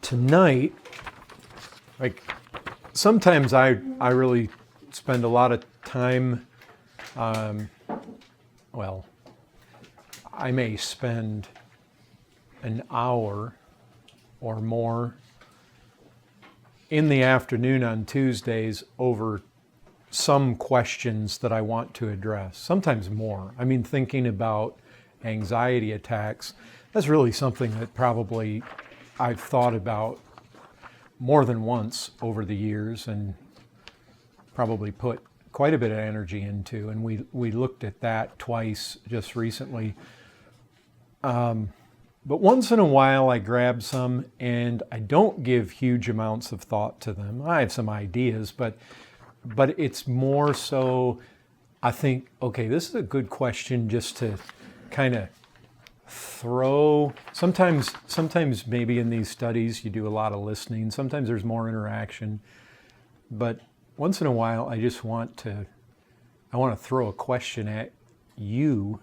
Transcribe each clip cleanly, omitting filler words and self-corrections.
tonight, like sometimes I really spend a lot of time, well, I may spend an hour or more in the afternoon on Tuesdays over some questions that I want to address, sometimes more. I mean, thinking about anxiety attacks, that's really something that probably I've thought about more than once over the years and probably put quite a bit of energy into. And we looked at that twice just recently. But once in a while I grab some and I don't give huge amounts of thought to them. I have some ideas, but it's more so I think, okay, this is a good question just to kind of throw. Sometimes maybe in these studies you do a lot of listening. Sometimes there's more interaction. But once in a while I just want to throw a question at you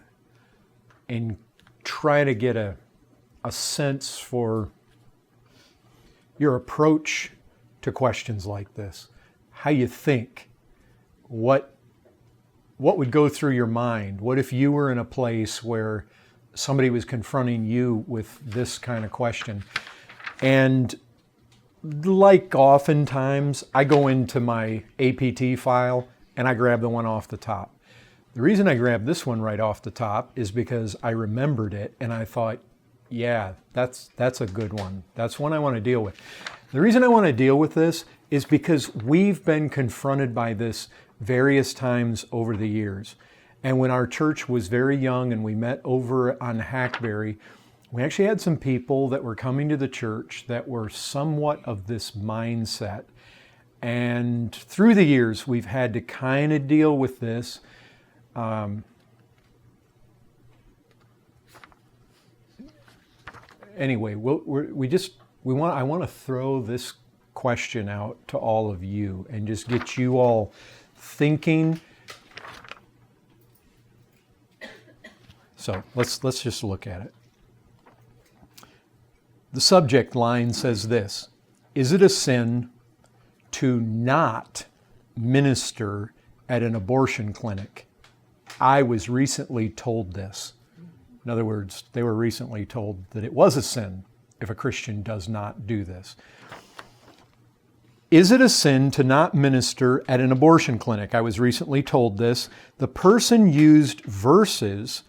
and try to get a sense for your approach to questions like this, how you think, what would go through your mind. What if you were in a place where somebody was confronting you with this kind of question? And like oftentimes, I go into my APT file and I grab the one off the top. The reason I grabbed this one right off the top is because I remembered it and I thought, yeah, that's a good one. That's one I want to deal with. The reason I want to deal with this is because we've been confronted by this various times over the years. And when our church was very young and we met over on Hackberry, we actually had some people that were coming to the church that were somewhat of this mindset. And through the years, we've had to kind of deal with this. Anyway, I want to throw this question out to all of you and just get you all thinking. So let's just look at it. The subject line says this: is it a sin to not minister at an abortion clinic? I was recently told this. In other words, they were recently told that it was a sin if a Christian does not do this. Is it a sin to not minister at an abortion clinic? I was recently told this. The person used verses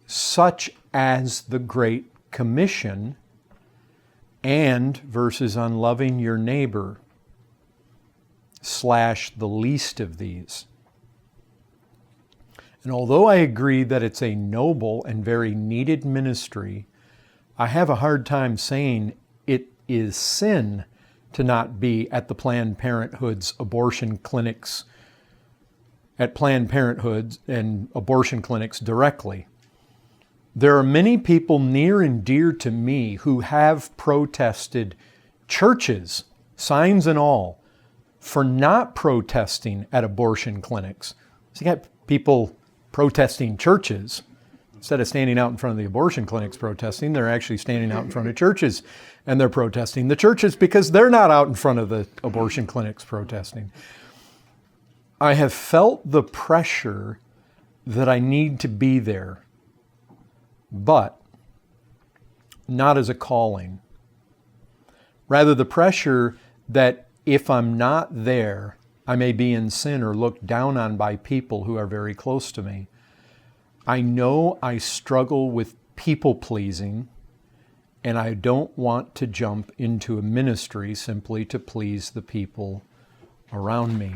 such as the Great Commission and verses on loving your neighbor / the least of these. And although I agree that it's a noble and very needed ministry, I have a hard time saying it is sin to not be at the Planned Parenthood's abortion clinics, at Planned Parenthood and abortion clinics directly. There are many people near and dear to me who have protested churches, signs and all, for not protesting at abortion clinics. So you got people protesting churches. Instead of standing out in front of the abortion clinics protesting, they're actually standing out in front of churches and they're protesting the churches because they're not out in front of the abortion clinics protesting. I have felt the pressure that I need to be there, but not as a calling. Rather, the pressure that if I'm not there, I may be in sin or looked down on by people who are very close to me. I know I struggle with people pleasing, and I don't want to jump into a ministry simply to please the people around me.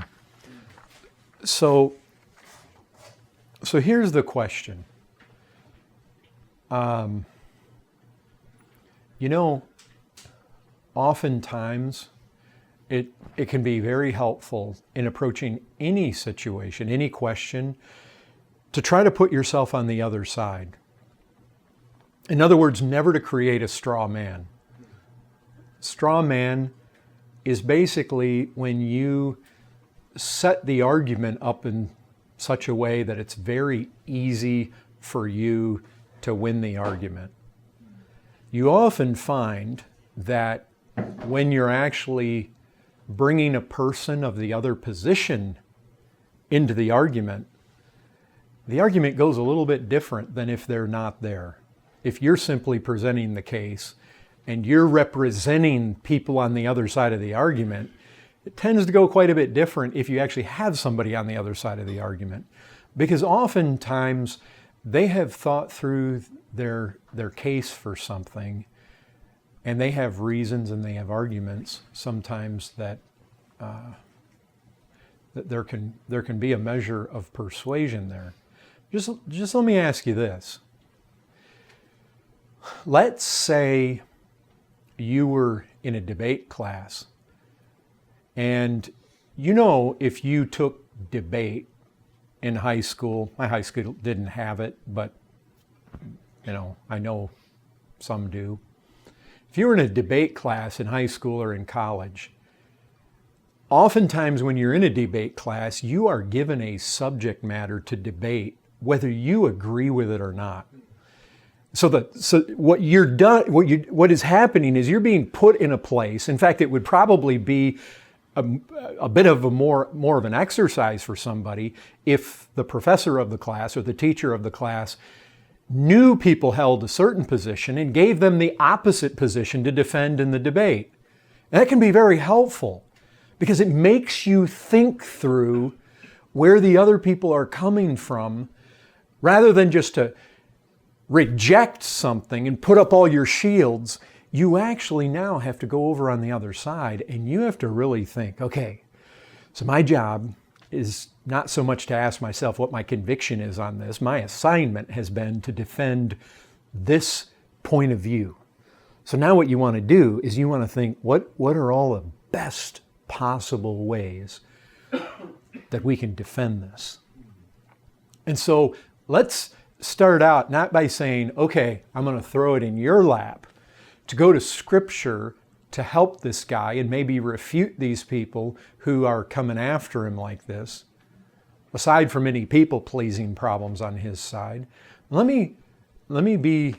So here's the question. Oftentimes it can be very helpful in approaching any situation, any question, to try to put yourself on the other side. In other words, never to create a straw man. Straw man is basically when you set the argument up in such a way that it's very easy for you to win the argument. You often find that when you're actually bringing a person of the other position into the argument goes a little bit different than if they're not there. If you're simply presenting the case and you're representing people on the other side of the argument, it tends to go quite a bit different if you actually have somebody on the other side of the argument. Because oftentimes they have thought through their case for something, and they have reasons and they have arguments sometimes that there can be a measure of persuasion there. Just let me ask you this. Let's say you were in a debate class, and if you took debate in high school, my high school didn't have it, but I know some do. If you were in a debate class in high school or in college, oftentimes when you're in a debate class, you are given a subject matter to debate, whether you agree with it or not. So what is happening is you're being put in a place. In fact, it would probably be a bit of a more of an exercise for somebody if the professor of the class or the teacher of the class knew people held a certain position and gave them the opposite position to defend in the debate. And that can be very helpful because it makes you think through where the other people are coming from rather than just to reject something and put up all your shields. You actually now have to go over on the other side and you have to really think, okay, so my job is not so much to ask myself what my conviction is on this. My assignment has been to defend this point of view. So now what you want to do is you want to think, what are all the best possible ways that we can defend this? And so let's start out not by saying, okay, I'm going to throw it in your lap to go to Scripture to help this guy and maybe refute these people who are coming after him like this, aside from any people-pleasing problems on his side. Let me be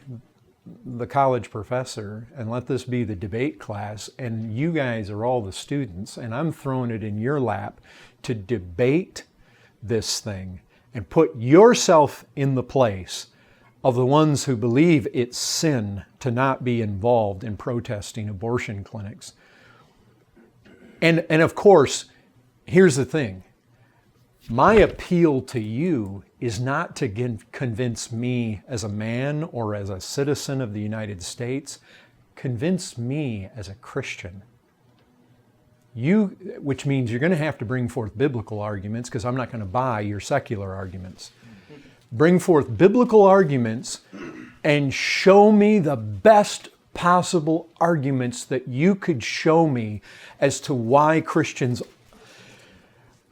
the college professor and let this be the debate class, and you guys are all the students, and I'm throwing it in your lap to debate this thing and put yourself in the place of the ones who believe it's sin to not be involved in protesting abortion clinics. And of course, here's the thing. My appeal to you is not to convince me as a man or as a citizen of the United States. Convince me as a Christian. Which means you're going to have to bring forth biblical arguments because I'm not going to buy your secular arguments. Bring forth biblical arguments and show me the best possible arguments that you could show me as to why Christians,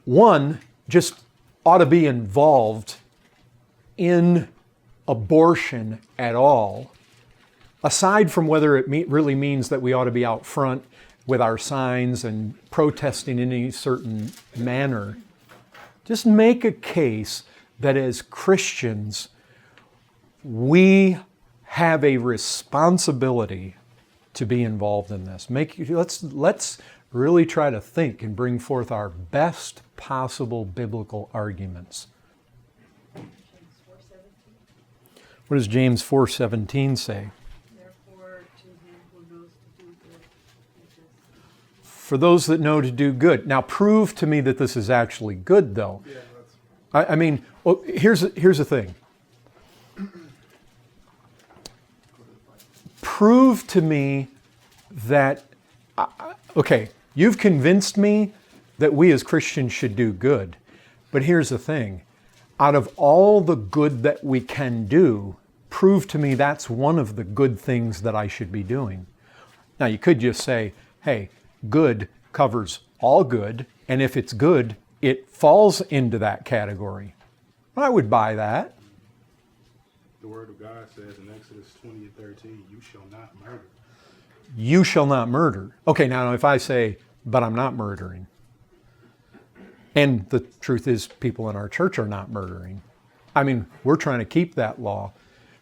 one, just ought to be involved in abortion at all, aside from whether it really means that we ought to be out front with our signs and protesting in any certain manner. Just make a case that as Christians, we have a responsibility to be involved in this. Let's really try to think and bring forth our best possible biblical arguments. What does James 4:17 say? For those that know to do good. Now prove to me that this is actually good, though. Yeah, I mean, well, here's the thing. Prove to me that, okay, you've convinced me that we as Christians should do good. But here's the thing. Out of all the good that we can do, prove to me that's one of the good things that I should be doing. Now, you could just say, hey, good covers all good, and if it's good, it falls into that category. I would buy that. The Word of God says in Exodus 20:13, you shall not murder. You shall not murder. Okay, now if I say, but I'm not murdering, and the truth is people in our church are not murdering. I mean, we're trying to keep that law.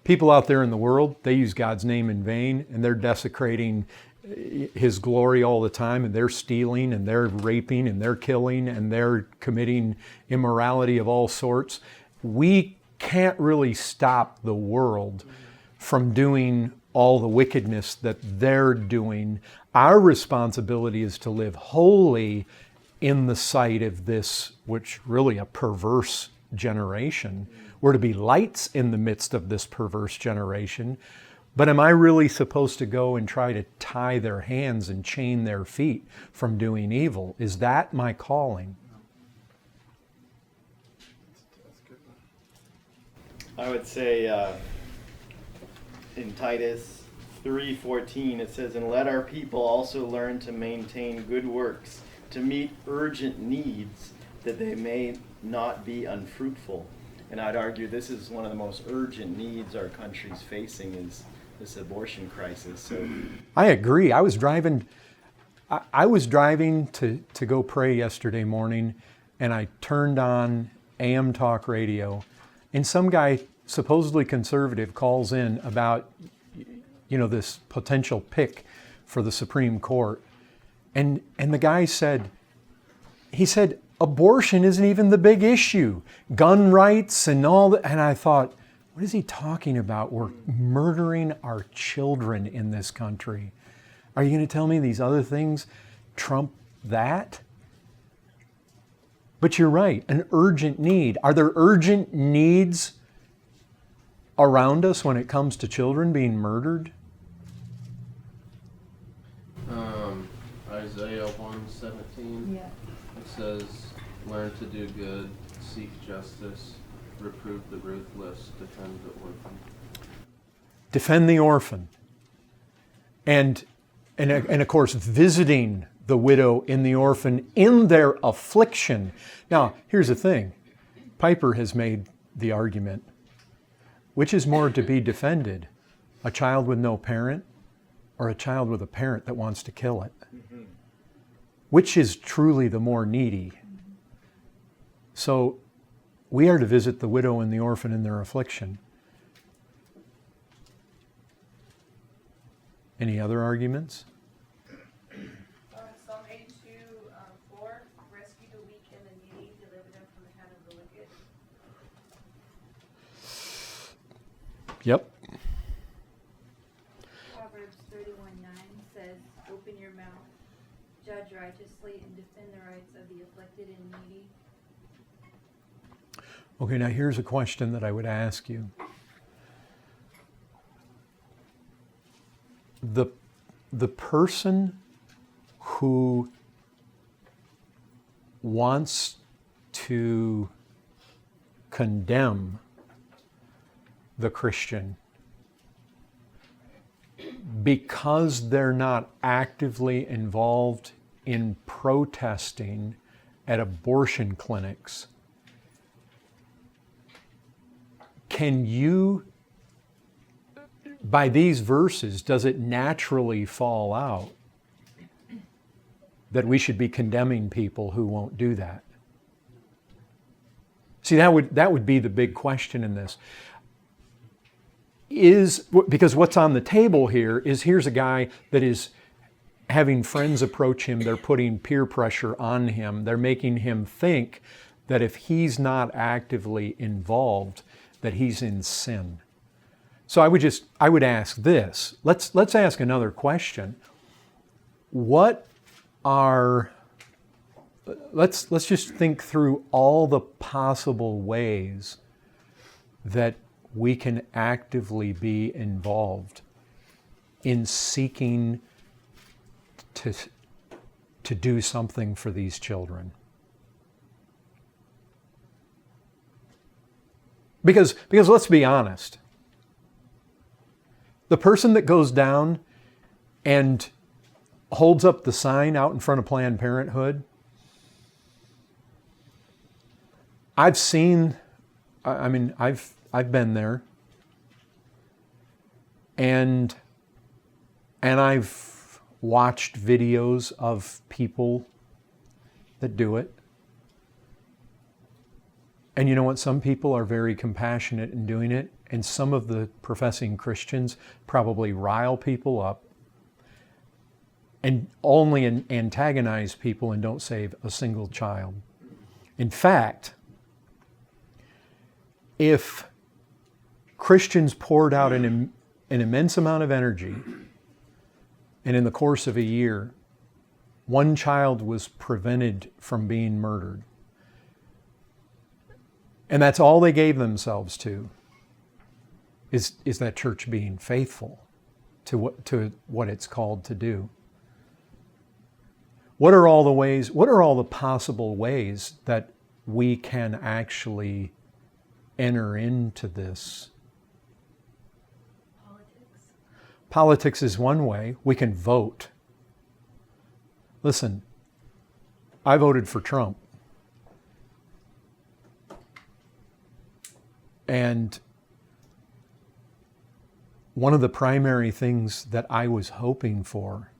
People out there in the world, they use God's name in vain, and they're desecrating His glory all the time, and they're stealing and they're raping and they're killing and they're committing immorality of all sorts. We can't really stop the world from doing all the wickedness that they're doing. Our responsibility is to live holy in the sight of this, which really a perverse generation. We're to be lights in the midst of this perverse generation. But am I really supposed to go and try to tie their hands and chain their feet from doing evil? Is that my calling? I would say in Titus 3:14 it says, "And let our people also learn to maintain good works, to meet urgent needs, that they may not be unfruitful." And I'd argue this is one of the most urgent needs our country's facing, is this abortion crisis. So I agree. I was driving to go pray yesterday morning, and I turned on AM talk radio, and some guy, supposedly conservative, calls in about, this potential pick for the Supreme Court. And the guy said, abortion isn't even the big issue. Gun rights and all that. And I thought, what is he talking about? We're murdering our children in this country. Are you going to tell me these other things trump that? But you're right, an urgent need. Are there urgent needs around us when it comes to children being murdered? Isaiah 1:17. Yeah. It says, "Learn to do good, seek justice, reprove the ruthless, defend the orphan." Defend the orphan. And of course, visiting the widow and the orphan in their affliction. Now, here's the thing. Piper has made the argument. Which is more to be defended? A child with no parent or a child with a parent that wants to kill it? Mm-hmm. Which is truly the more needy? So we are to visit the widow and the orphan in their affliction. Any other arguments? Psalm 82:4, rescue the weak and the needy, deliver them from the hand of the wicked. Yep. Proverbs 31:9 says, open your mouth, judge righteously, and defend the rights of the afflicted and needy. Okay, now here's a question that I would ask you. The person who wants to condemn the Christian because they're not actively involved in protesting at abortion clinics, can you, by these verses, does it naturally fall out that we should be condemning people who won't do that? See, that would be the big question in this. Because what's on the table here is, here's a guy that is having friends approach him, they're putting peer pressure on him, they're making him think that if he's not actively involved, that he's in sin. So I would ask this. Let's ask another question. Let's just think through all the possible ways that we can actively be involved in seeking to do something for these children. Because let's be honest, the person that goes down and holds up the sign out in front of Planned Parenthood, I've been there, and I've watched videos of people that do it. And you know what? Some people are very compassionate in doing it, and some of the professing Christians probably rile people up. and only antagonize people and don't save a single child. In fact, if Christians poured out an immense amount of energy, and in the course of a year, one child was prevented from being murdered, and that's all they gave themselves to, is that church being faithful to what it's called to do. What are all the possible ways that we can actually enter into this? Politics is one way. We can vote. Listen, I voted for Trump. And one of the primary things that I was hoping for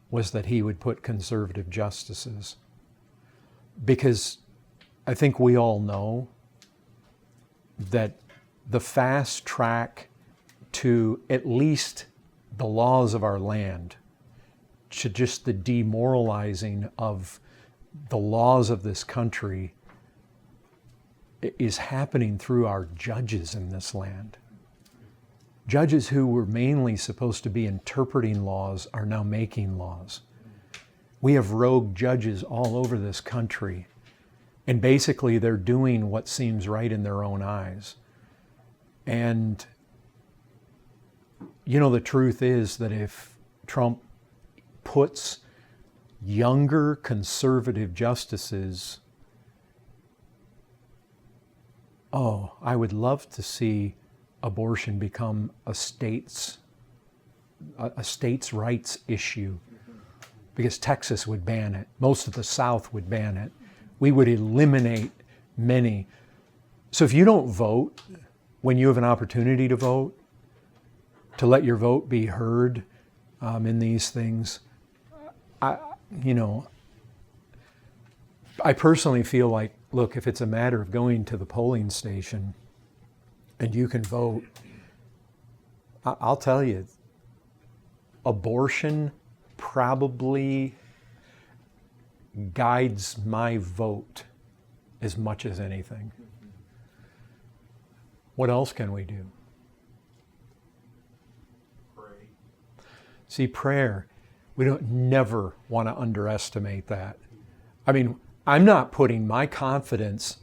was that he would put conservative justices. Because I think we all know that the fast track to at least the laws of our land, to just the demoralizing of the laws of this country, is happening through our judges in this land. Judges who were mainly supposed to be interpreting laws are now making laws. We have rogue judges all over this country, and basically they're doing what seems right in their own eyes. And you know, the truth is that if Trump puts younger conservative justices, I would love to see abortion become a states' rights issue, because Texas would ban it. Most of the South would ban it. We would eliminate many. So if you don't vote when you have an opportunity to vote, to let your vote be heard in these things, I personally feel like, look, if it's a matter of going to the polling station and you can vote, I'll tell you, abortion probably guides my vote as much as anything. What else can we do? Pray. See, prayer, we don't never want to underestimate that. I mean, I'm not putting my confidence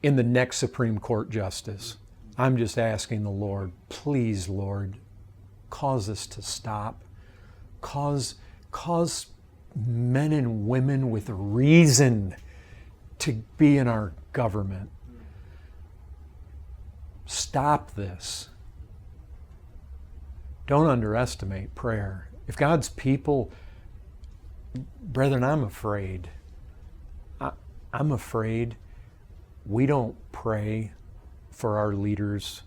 in the next Supreme Court justice. I'm just asking the Lord, please, Lord, cause this to stop. Cause men and women with reason to be in our government. Stop this. Don't underestimate prayer. If God's people, brethren, I'm afraid. I'm afraid we don't pray for our leaders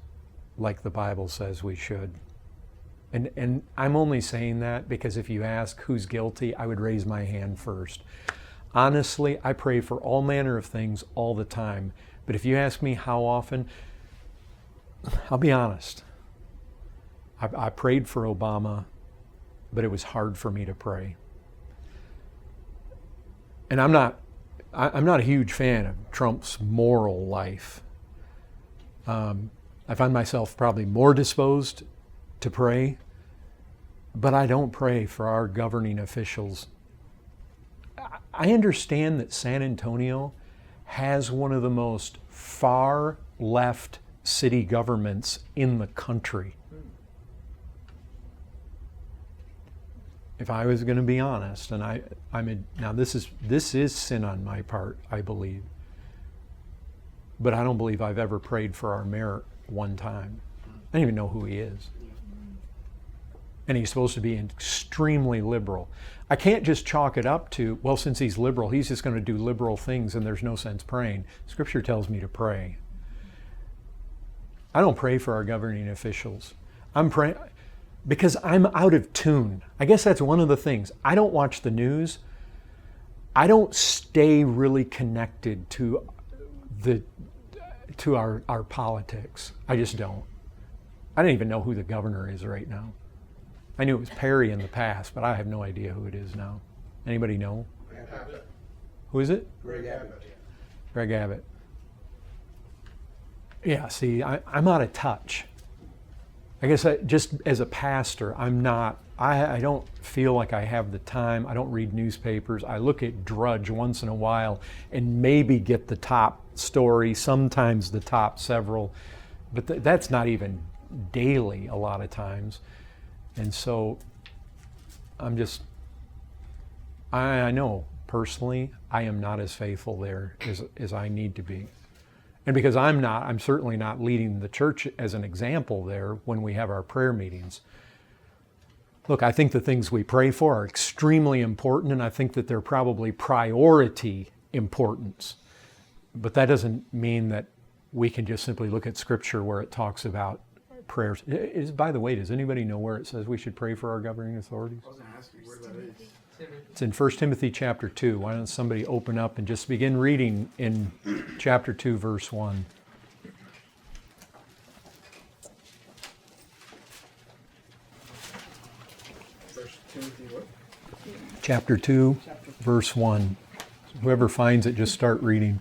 like the Bible says we should. And I'm only saying that because if you ask who's guilty, I would raise my hand first. Honestly, I pray for all manner of things all the time. But if you ask me how often, I'll be honest. I prayed for Obama, but it was hard for me to pray. And I'm not a huge fan of Trump's moral life. I find myself probably more disposed to pray, but I don't pray for our governing officials. I understand that San Antonio has one of the most far left city governments in the country. If I was going to be honest, and now this is sin on my part, I believe, but I don't believe I've ever prayed for our mayor one time. I don't even know who he is. And he's supposed to be extremely liberal. I can't just chalk it up to, well, since he's liberal, he's just going to do liberal things and there's no sense praying. Scripture tells me to pray. I don't pray for our governing officials. I'm praying because I'm out of tune. I guess that's one of the things. I don't watch the news. I don't stay really connected to our politics. I just don't. I don't even know who the governor is right now. I knew it was Perry in the past, but I have no idea who it is now. Anybody know? Who is it? Greg Abbott. Greg Abbott. Yeah, see, I'm out of touch. I guess just as a pastor, I don't feel like I have the time. I don't read newspapers. I look at Drudge once in a while and maybe get the top story, sometimes the top several, but that's not even daily a lot of times. And so I know personally I am not as faithful there as I need to be. And because I'm certainly not leading the church as an example there when we have our prayer meetings. Look, I think the things we pray for are extremely important, and I think that they're probably priority importance. But that doesn't mean that we can just simply look at Scripture where it talks about prayers. By the way, does anybody know where it says we should pray for our governing authorities? I was going to ask you where that is. It's in 1 Timothy chapter 2. Why don't somebody open up and just begin reading in chapter 2, verse 1. First Timothy what? Chapter 2, verse 1. Whoever finds it, just start reading.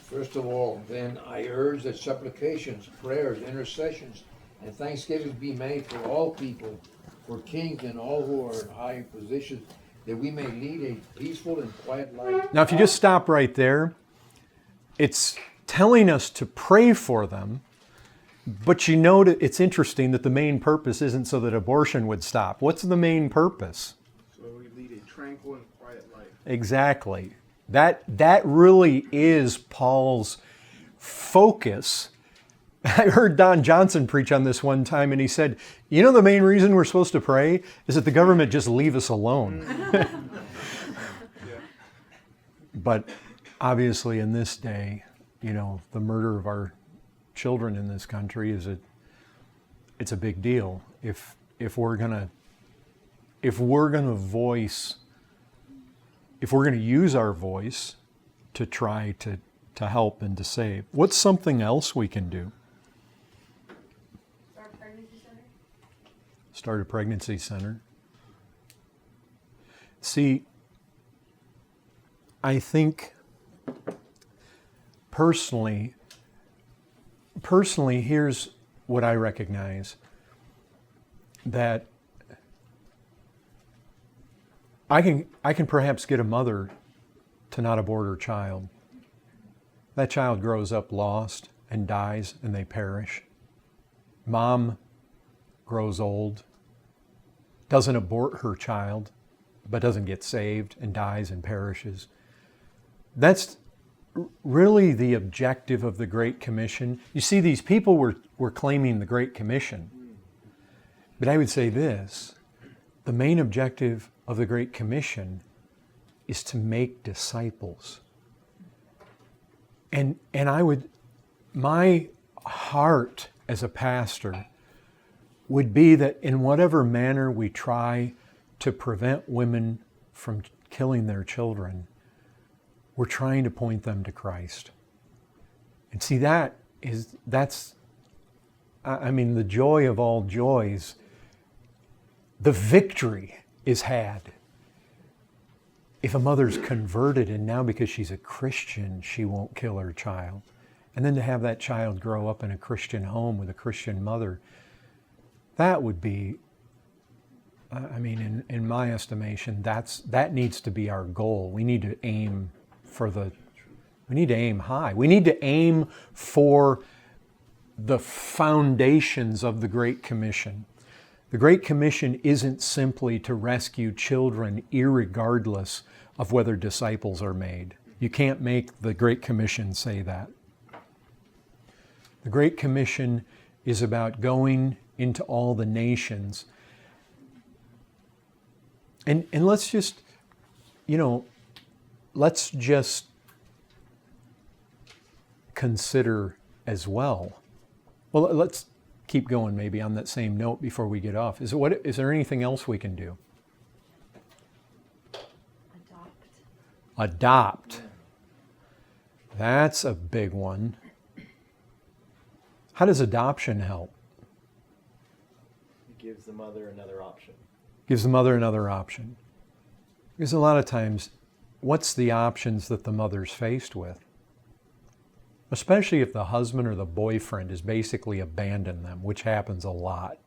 First of all, then I urge that supplications, prayers, intercessions, and thanksgivings be made for all people, for kings and all who are in high positions, that we may lead a peaceful and quiet life. Now, if you just stop right there, it's telling us to pray for them, but you know that it's interesting that the main purpose isn't so that abortion would stop. What's the main purpose? So we lead a tranquil and quiet life. Exactly. That really is Paul's focus. I heard Don Johnson preach on this one time, and he said, you know the main reason we're supposed to pray is that the government just leave us alone. But obviously in this day, the murder of our children in this country it's a big deal. If we're gonna use our voice to try to help and to save, what's something else we can do? Start a pregnancy center. See, I think personally, here's what I recognize, that I can perhaps get a mother to not abort her child. That child grows up lost and dies and they perish. Mom grows old, doesn't abort her child, but doesn't get saved and dies and perishes. That's really the objective of the Great Commission. You see, these people were claiming the Great Commission. But I would say this, the main objective of the Great Commission is to make disciples. And my heart as a pastor would be that in whatever manner we try to prevent women from killing their children, we're trying to point them to Christ. And see, that's the joy of all joys. The victory is had if a mother's converted and now because she's a Christian, she won't kill her child. And then to have that child grow up in a Christian home with a Christian mother, that would be, in my estimation, that needs to be our goal. We need to aim high. We need to aim for the foundations of the Great Commission. The Great Commission isn't simply to rescue children irregardless of whether disciples are made. You can't make the Great Commission say that. The Great Commission is about going into all the nations. And let's just consider as well. Well, let's keep going maybe on that same note before we get off. Is there anything else we can do? Adopt. That's a big one. How does adoption help? You gives the mother another option. Gives the mother another option. Because a lot of times, what's the options that the mother's faced with? Especially if the husband or the boyfriend has basically abandoned them, which happens a lot.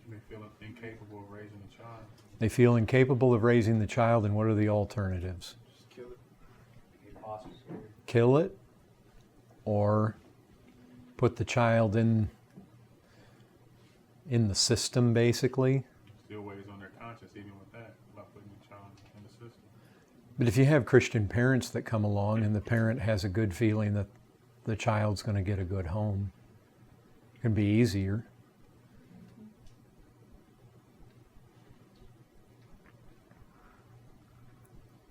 They feel incapable of raising a child. They feel incapable of raising the child, and what are the alternatives? Just kill it. Kill it, or put the child in the system, basically. Still weighs on their conscience, even with that, about putting the child in the system. But if you have Christian parents that come along and the parent has a good feeling that the child's going to get a good home, it can be easier.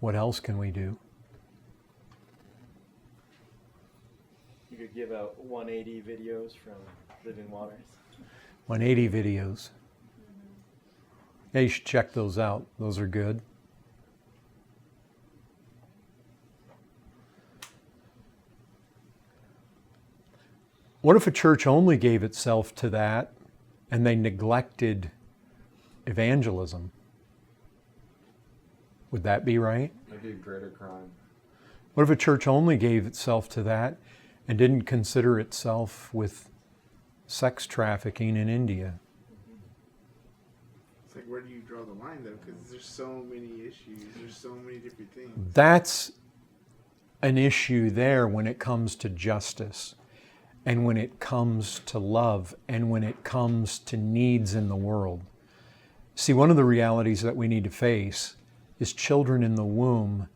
What else can we do? You could give out 180 videos from Living Waters. 180 videos. Yeah, you should check those out. Those are good. What if a church only gave itself to that and they neglected evangelism? Would that be right? That'd be a greater crime. What if a church only gave itself to that and didn't consider itself with sex trafficking in India? It's like, where do you draw the line, though? Because there's so many issues. There's so many different things. That's an issue there when it comes to justice, and when it comes to love, and when it comes to needs in the world. See, one of the realities that we need to face is children in the womb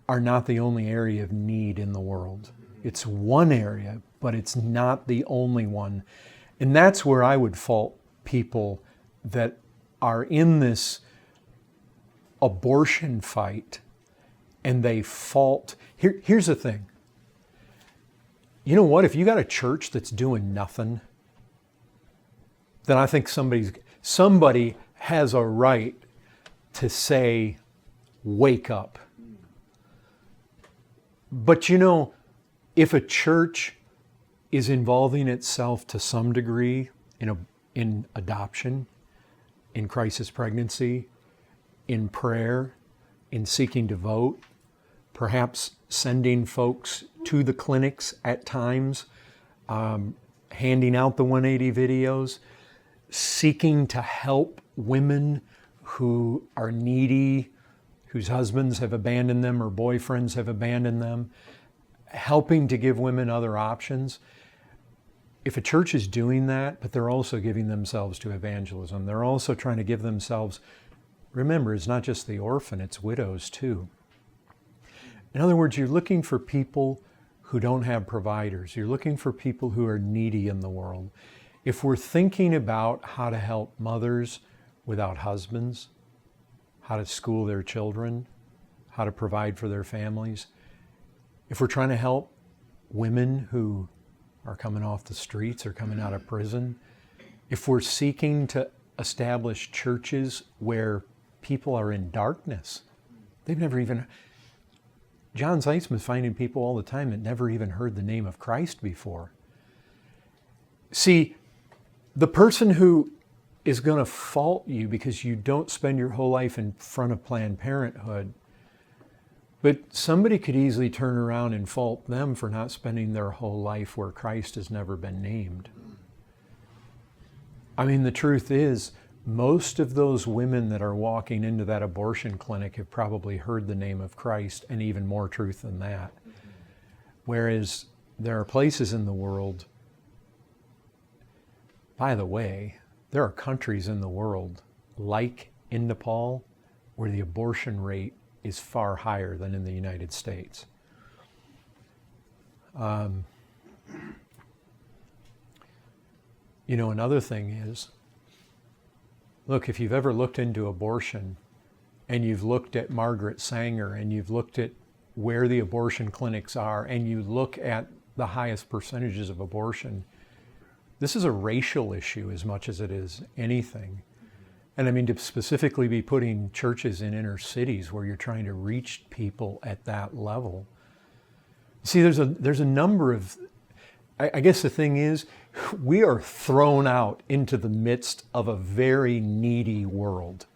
are not the only area of need in the world. It's one area, but it's not the only one. And that's where I would fault people that are in this abortion fight, and they fault. Here's the thing. You know what? If you got a church that's doing nothing, then I think somebody has a right to say, wake up. But you know, if a church is involving itself to some degree in adoption, in crisis pregnancy, in prayer, in seeking to vote, perhaps sending folks to the clinics at times, handing out the 180 videos, seeking to help women who are needy, whose husbands have abandoned them or boyfriends have abandoned them, helping to give women other options. If a church is doing that, but they're also giving themselves to evangelism, they're also trying to give themselves, remember, it's not just the orphan, it's widows too. In other words, you're looking for people who don't have providers. You're looking for people who are needy in the world. If we're thinking about how to help mothers without husbands, how to school their children, how to provide for their families, if we're trying to help women who are coming off the streets or coming out of prison, if we're seeking to establish churches where people are in darkness, they've never even... John Zeitzman's finding people all the time that never even heard the name of Christ before. See, the person who is going to fault you because you don't spend your whole life in front of Planned Parenthood, but somebody could easily turn around and fault them for not spending their whole life where Christ has never been named. I mean, the truth is, most of those women that are walking into that abortion clinic have probably heard the name of Christ, and even more truth than that. Whereas there are places in the world, by the way, there are countries in the world, like in Nepal, where the abortion rate is far higher than in the United States. You know, another thing is, look, if you've ever looked into abortion and you've looked at Margaret Sanger and you've looked at where the abortion clinics are and you look at the highest percentages of abortion, this is a racial issue as much as it is anything. And I mean, to specifically be putting churches in inner cities where you're trying to reach people at that level. See, there's a number of, I guess the thing is, we are thrown out into the midst of a very needy world.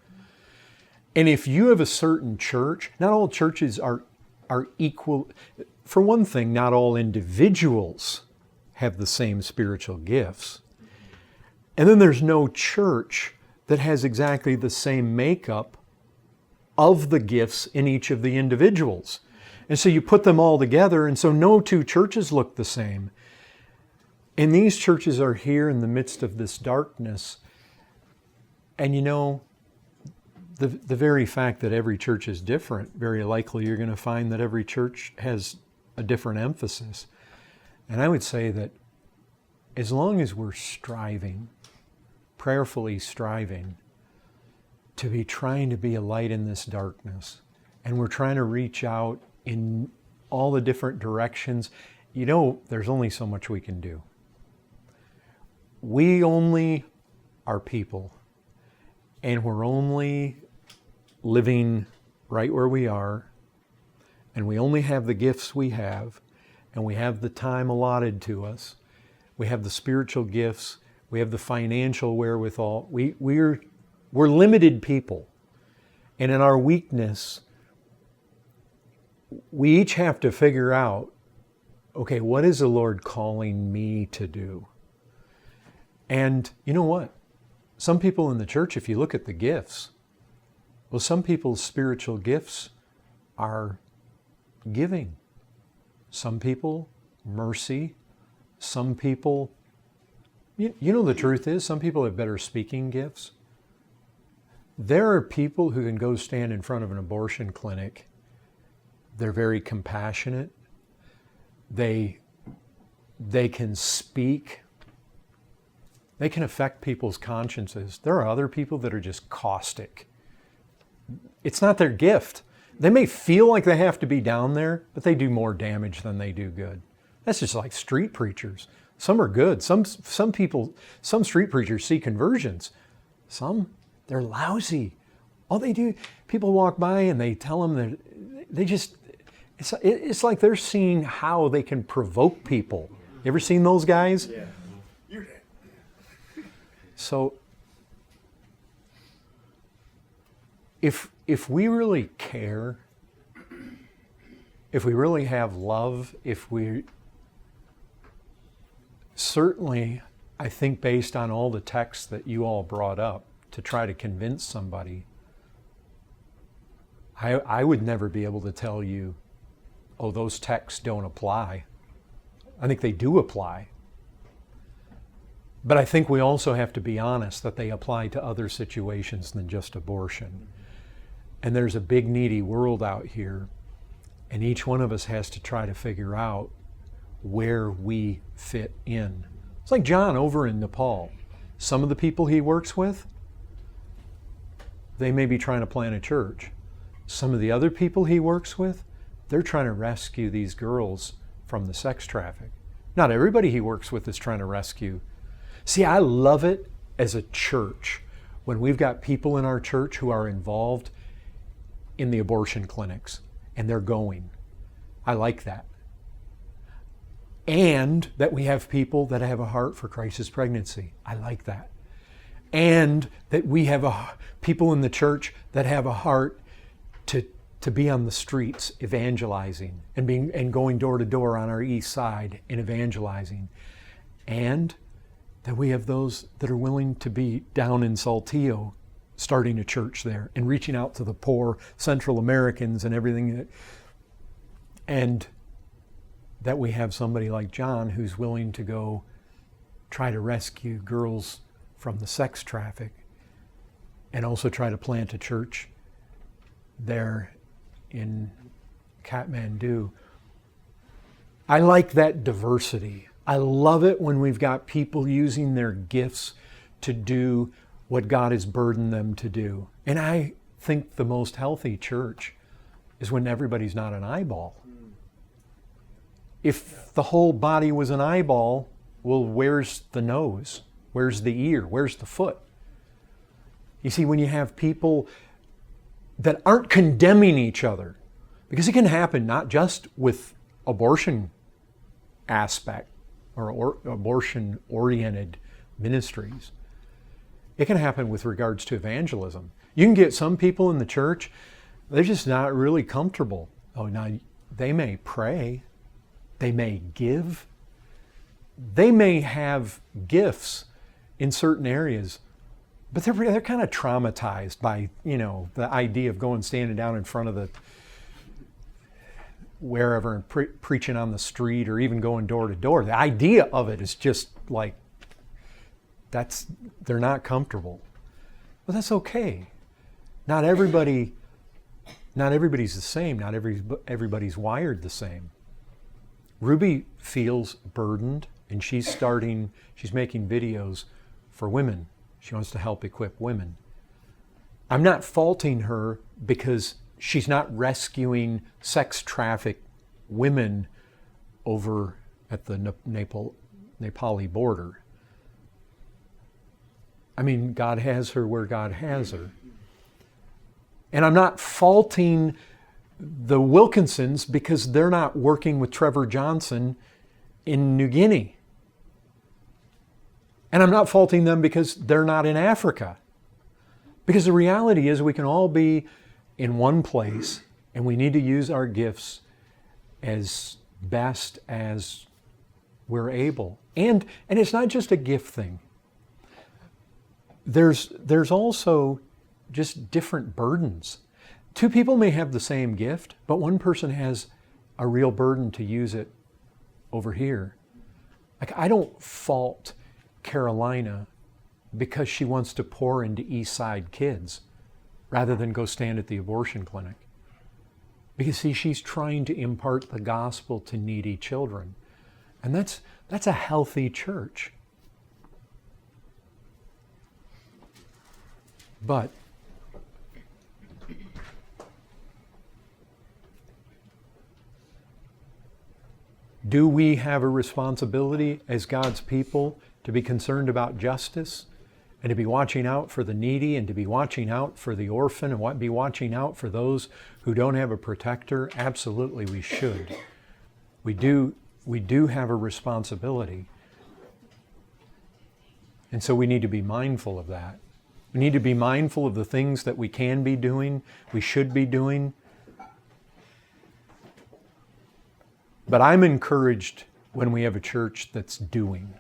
And if you have a certain church, not all churches are equal. For one thing, not all individuals have the same spiritual gifts. And then there's no church that has exactly the same makeup of the gifts in each of the individuals. And so you put them all together, and so no two churches look the same. And these churches are here in the midst of this darkness. And you know, the very fact that every church is different, very likely you're going to find that every church has a different emphasis. And I would say that as long as we're striving, prayerfully striving, to be trying to be a light in this darkness, and we're trying to reach out in all the different directions, you know, there's only so much we can do. We only are people, and we're only living right where we are, and we only have the gifts we have, and we have the time allotted to us. We have the spiritual gifts. We have the financial wherewithal. We're limited people. And in our weakness, we each have to figure out, okay, what is the Lord calling me to do? And you know what? Some people in the church, if you look at the gifts, well, some people's spiritual gifts are giving. Some people, mercy. Some people, you know, the truth is, some people have better speaking gifts. There are people who can go stand in front of an abortion clinic. They're very compassionate. They can speak. They can affect people's consciences. There are other people that are just caustic. It's not their gift. They may feel like they have to be down there, but they do more damage than they do good. That's just like street preachers. Some are good. Some street preachers see conversions. Some, they're lousy. All they do, people walk by and they tell them that they just, it's like they're seeing how they can provoke people. You ever seen those guys? Yeah. So, if we really care, if we really have love, if we certainly, I think based on all the texts that you all brought up to try to convince somebody, I would never be able to tell you, oh, those texts don't apply. I think they do apply. But I think we also have to be honest that they apply to other situations than just abortion. And there's a big needy world out here, and each one of us has to try to figure out where we fit in. It's like John over in Nepal. Some of the people he works with, they may be trying to plant a church. Some of the other people he works with, they're trying to rescue these girls from the sex traffic. Not everybody he works with is trying to rescue. See, I love it as a church when we've got people in our church who are involved in the abortion clinics and they're going. I like that. And that we have people that have a heart for crisis pregnancy. I like that. And that we have people in the church that have a heart to be on the streets evangelizing and going door to door on our east side and evangelizing. And that we have those that are willing to be down in Saltillo starting a church there and reaching out to the poor Central Americans and everything. And that we have somebody like John who's willing to go try to rescue girls from the sex traffic and also try to plant a church there in Kathmandu. I like that diversity. I love it when we've got people using their gifts to do what God has burdened them to do. And I think the most healthy church is when everybody's not an eyeball. If the whole body was an eyeball, well, where's the nose? Where's the ear? Where's the foot? You see, when you have people that aren't condemning each other, because it can happen not just with abortion aspect, or abortion-oriented ministries. It can happen with regards to evangelism. You can get some people in the church, they're just not really comfortable. Oh, now they may pray, they may give, they may have gifts in certain areas, but they're kind of traumatized by, the idea of going standing down in front of the wherever and preaching on the street or even going door to door. The idea of it is just like, they're not comfortable. But that's okay. Not everybody's the same. Not everybody's wired the same. Ruby feels burdened, and she's making videos for women. She wants to help equip women. I'm not faulting her because she's not rescuing sex trafficked women over at the Nepali border. I mean, God has her where God has her. And I'm not faulting the Wilkinsons because they're not working with Trevor Johnson in New Guinea. And I'm not faulting them because they're not in Africa. Because the reality is we can all be in one place and we need to use our gifts as best as we're able. And it's not just a gift thing. There's also just different burdens. Two people may have the same gift, but one person has a real burden to use it over here. Like, I don't fault Carolina because she wants to pour into East Side kids rather than go stand at the abortion clinic. Because see, she's trying to impart the gospel to needy children. And that's a healthy church. But do we have a responsibility as God's people to be concerned about justice and to be watching out for the needy and to be watching out for the orphan and be watching out for those who don't have a protector? Absolutely, we should. We do have a responsibility. And so we need to be mindful of that. We need to be mindful of the things that we can be doing, we should be doing. But I'm encouraged when we have a church that's doing,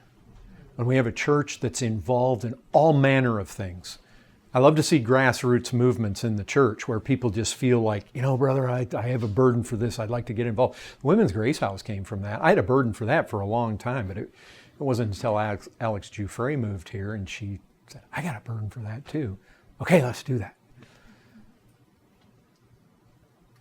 when we have a church that's involved in all manner of things. I love to see grassroots movements in the church where people just feel like, brother, I have a burden for this, I'd like to get involved. The Women's Grace House came from that. I had a burden for that for a long time, but it wasn't until Alex Giuffre moved here and she said, I got a burden for that too. Okay, let's do that.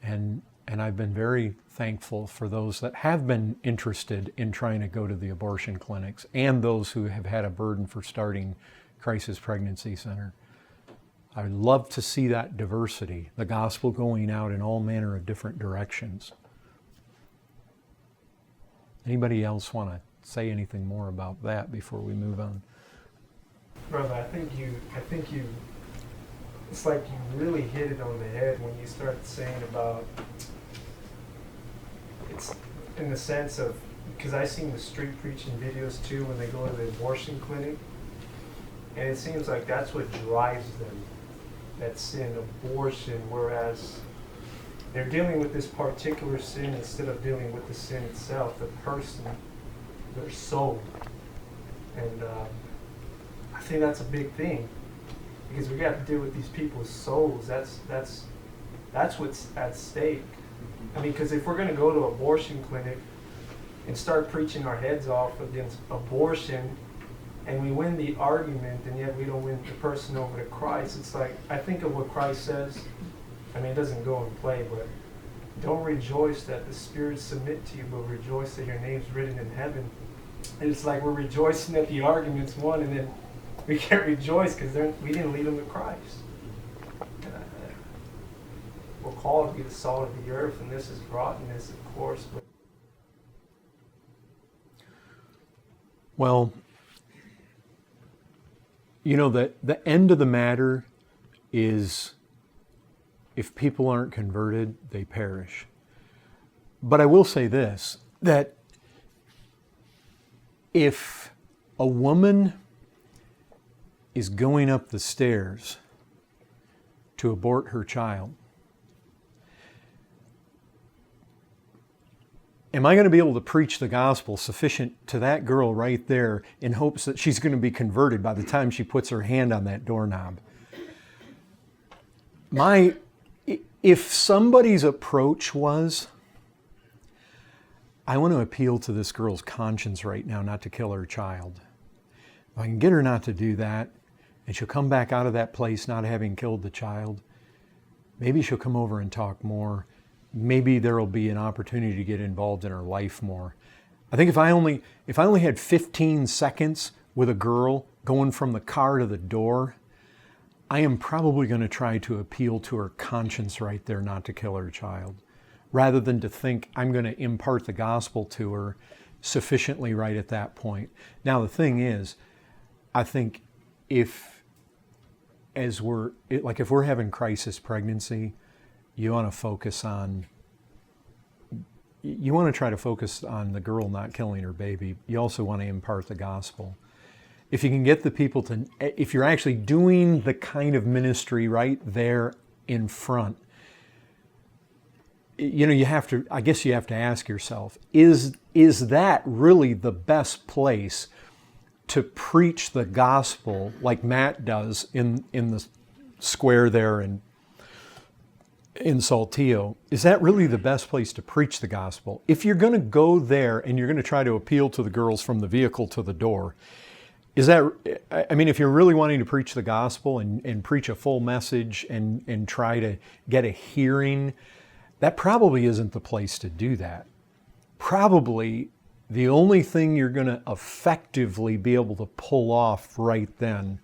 And I've been very thankful for those that have been interested in trying to go to the abortion clinics and those who have had a burden for starting Crisis Pregnancy Center. I would love to see that diversity, the gospel going out in all manner of different directions. Anybody else want to say anything more about that before we move on? Brother, I think you, it's like you really hit it on the head when you start saying about, it's in the sense of, because I've seen the street preaching videos too when they go to the abortion clinic, and it seems like that's what drives them, that sin, abortion, whereas they're dealing with this particular sin instead of dealing with the sin itself, the person, their soul. And I think that's a big thing, because we got to deal with these people's souls. That's what's at stake. I mean, because if we're going to go to an abortion clinic and start preaching our heads off against abortion, and we win the argument, and yet we don't win the person over to Christ, it's like, I think of what Christ says. I mean, it doesn't go in play, but don't rejoice that the spirits submit to you, but rejoice that your name's written in heaven. And it's like we're rejoicing that the argument's won, and then we can't rejoice because we didn't lead them to Christ. We're called to be the salt of the earth, and this is rottenness, of course. But well, the end of the matter is if people aren't converted, they perish. But I will say this, that if a woman is going up the stairs to abort her child, am I going to be able to preach the gospel sufficient to that girl right there in hopes that she's going to be converted by the time she puts her hand on that doorknob? If somebody's approach was, I want to appeal to this girl's conscience right now not to kill her child. If I can get her not to do that, and she'll come back out of that place not having killed the child, maybe she'll come over and talk more. Maybe there will be an opportunity to get involved in her life more. I think if I only had 15 seconds with a girl going from the car to the door, I am probably going to try to appeal to her conscience right there not to kill her child, rather than to think I'm going to impart the gospel to her sufficiently right at that point. Now the thing is, I think if we're having crisis pregnancy, you want to try to focus on the girl not killing her baby. You also want to impart the gospel. If you can get the people to, if you're actually doing the kind of ministry right there in front, you have to ask yourself, is that really the best place to preach the gospel like Matt does in the square there in Saltillo? Is that really the best place to preach the gospel? If you're going to go there and you're going to try to appeal to the girls from the vehicle to the door, if you're really wanting to preach the gospel and preach a full message and try to get a hearing, that probably isn't the place to do that. Probably the only thing you're going to effectively be able to pull off right then,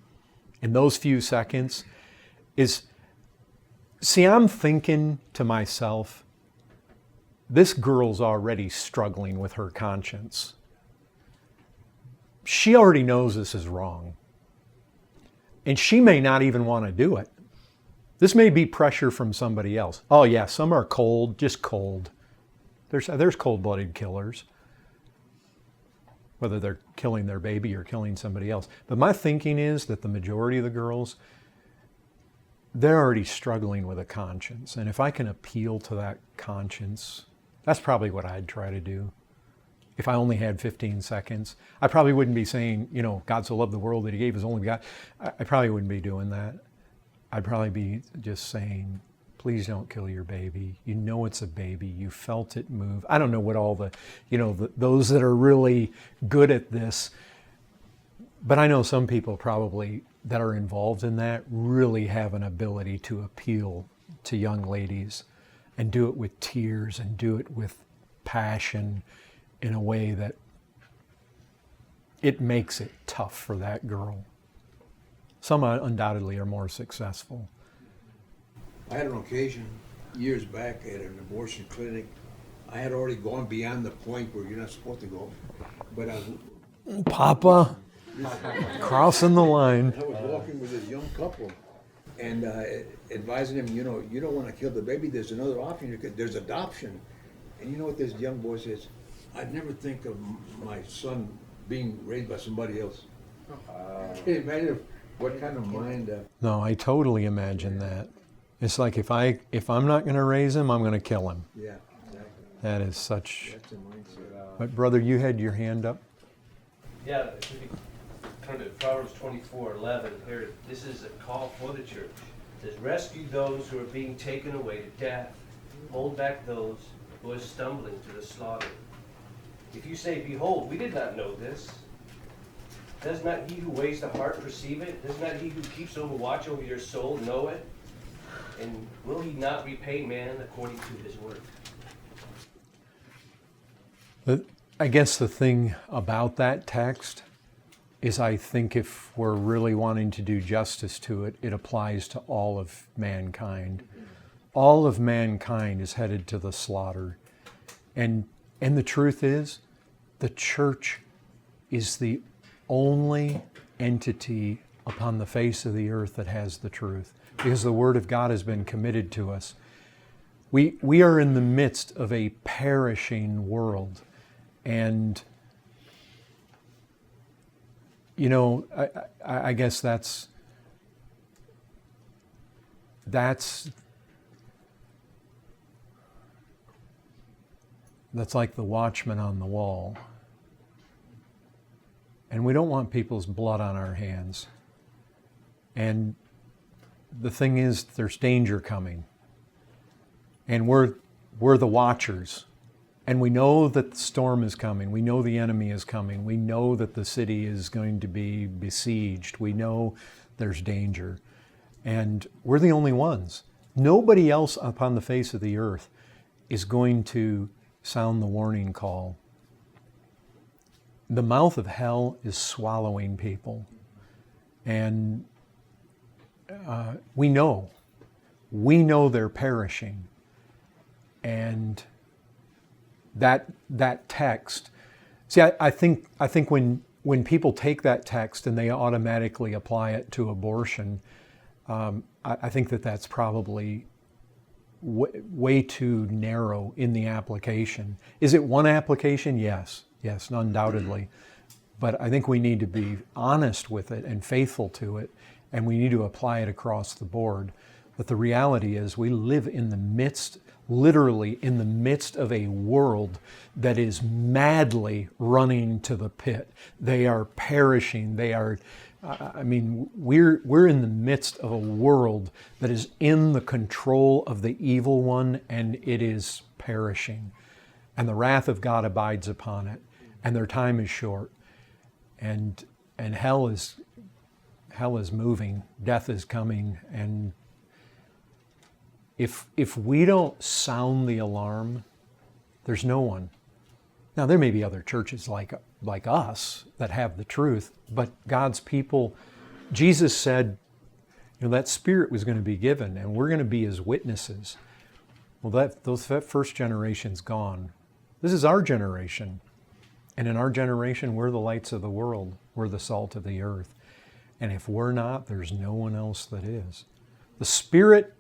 in those few seconds, is, see, I'm thinking to myself, this girl's already struggling with her conscience. She already knows this is wrong. And she may not even want to do it. This may be pressure from somebody else. Oh yeah, some are cold, just cold. There's cold-blooded killers, whether they're killing their baby or killing somebody else. But my thinking is that the majority of the girls, they're already struggling with a conscience. And if I can appeal to that conscience, that's probably what I'd try to do. If I only had 15 seconds, I probably wouldn't be saying, God so loved the world that he gave his only begotten. I probably wouldn't be doing that. I'd probably be just saying, please don't kill your baby. You know it's a baby. You felt it move. I don't know what all those that are really good at this, but I know some people probably that are involved in that really have an ability to appeal to young ladies and do it with tears and do it with passion in a way that it makes it tough for that girl. Some undoubtedly are more successful. I had an occasion years back at an abortion clinic. I had already gone beyond the point where you're not supposed to go, but I was Papa, crossing the line. I was walking with this young couple and advising them, you don't want to kill the baby. There's another option. There's adoption. And you know what this young boy says? I'd never think of my son being raised by somebody else. Can you imagine what kind of mind? No, I totally imagine that. It's like if I'm not going to raise him, I'm going to kill him. Yeah, exactly. That is such. That's a mindset. But brother, you had your hand up. Yeah, if we turn to Proverbs 24:11 here, this is a call for the church. It says, rescue those who are being taken away to death. Hold back those who are stumbling to the slaughter. If you say, behold, we did not know this, does not he who weighs the heart perceive it? Does not he who keeps watch over your soul know it? And will he not repay man according to his work? I guess the thing about that text is I think if we're really wanting to do justice to it, it applies to all of mankind. All of mankind is headed to the slaughter. And the truth is, the church is the only entity upon the face of the earth that has the truth, because the Word of God has been committed to us. We are in the midst of a perishing world, and You know, I guess that's like the watchman on the wall. And we don't want people's blood on our hands. And the thing is, there's danger coming. And we're the watchers. And we know that the storm is coming. We know the enemy is coming. We know that the city is going to be besieged. We know there's danger. And we're the only ones. Nobody else upon the face of the earth is going to sound the warning call. The mouth of hell is swallowing people. And we know they're perishing. And that text, see, I think when people take that text and they automatically apply it to abortion, I think that's probably way too narrow in the application. Is it one application? Yes, undoubtedly. But I think we need to be honest with it and faithful to it, and we need to apply it across the board. But the reality is we live in the midst, literally in the midst of a world that is madly running to the pit. They are perishing. They are, we're in the midst of a world that is in the control of the evil one, and it is perishing. And the wrath of God abides upon it, and their time is short. And hell is moving, death is coming, and if we don't sound the alarm, there's no one. Now, there may be other churches like us that have the truth, but God's people, Jesus said, that Spirit was going to be given, and we're going to be His witnesses. Well, that first generation's gone. This is our generation. And in our generation, we're the lights of the world. We're the salt of the earth. And if we're not, there's no one else that is. The Spirit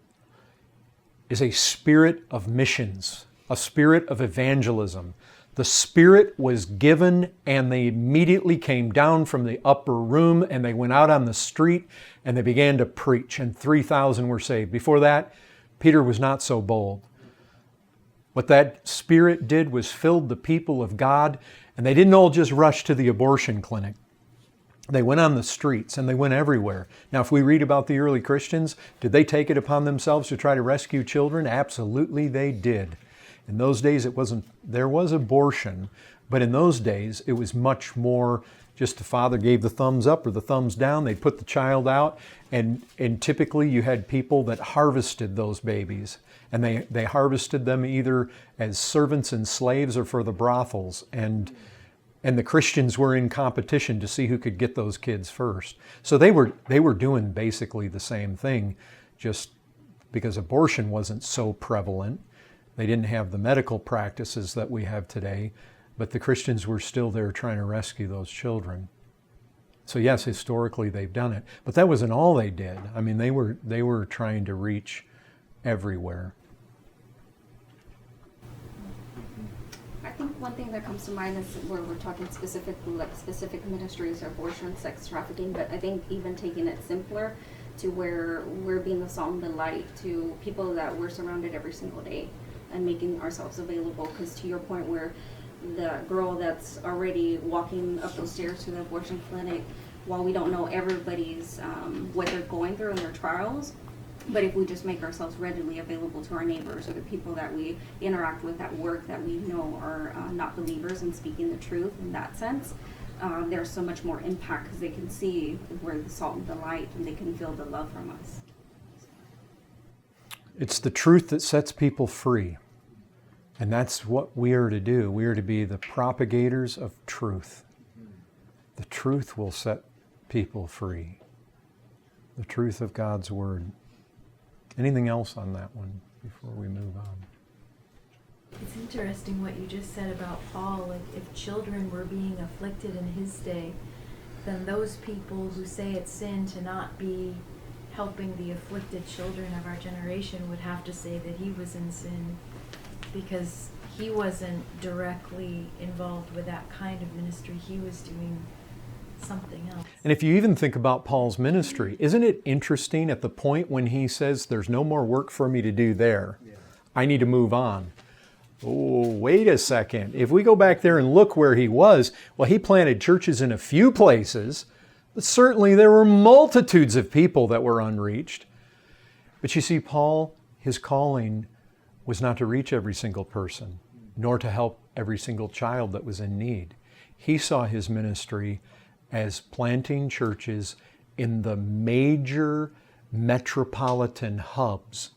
is a spirit of missions, a spirit of evangelism. The Spirit was given, and they immediately came down from the upper room, and they went out on the street, and they began to preach, and 3,000 were saved. Before that, Peter was not so bold. What that Spirit did was filled the people of God, and they didn't all just rush to the abortion clinic. They went on the streets, and they went everywhere. Now, if we read about the early Christians, did they take it upon themselves to try to rescue children? Absolutely they did. In those days, there was abortion, but in those days, it was much more just the father gave the thumbs up or the thumbs down. They'd put the child out, and typically you had people that harvested those babies. And they harvested them either as servants and slaves or for the brothels. And the Christians were in competition to see who could get those kids first. So they were doing basically the same thing, just because abortion wasn't so prevalent. They didn't have the medical practices that we have today, but the Christians were still there trying to rescue those children. So yes, historically they've done it, but that wasn't all they did. I mean, they were trying to reach everywhere. I think one thing that comes to mind is where we're talking specifically like specific ministries, abortion, sex trafficking, but I think even taking it simpler to where we're being the salt and the light to people that we're surrounded every single day and making ourselves available. Because to your point where the girl that's already walking up those stairs to the abortion clinic, while we don't know everybody's what they're going through in their trials, but if we just make ourselves readily available to our neighbors or the people that we interact with at work that we know are not believers and speaking the truth in that sense, there's so much more impact because they can see we're the salt and the light and they can feel the love from us. It's the truth that sets people free. And that's what we are to do. We are to be the propagators of truth. The truth will set people free. The truth of God's Word. Anything else on that one before we move on? It's interesting what you just said about Paul. Like, if children were being afflicted in his day, then those people who say it's sin to not be helping the afflicted children of our generation would have to say that he was in sin, because he wasn't directly involved with that kind of ministry. He was doing something else. And if you even think about Paul's ministry, isn't it interesting at the point when he says, there's no more work for me to do there, I need to move on. Oh, wait a second. If we go back there and look where he was, well, he planted churches in a few places, but certainly there were multitudes of people that were unreached. But you see, Paul, his calling was not to reach every single person, nor to help every single child that was in need. He saw his ministry as planting churches in the major metropolitan hubs.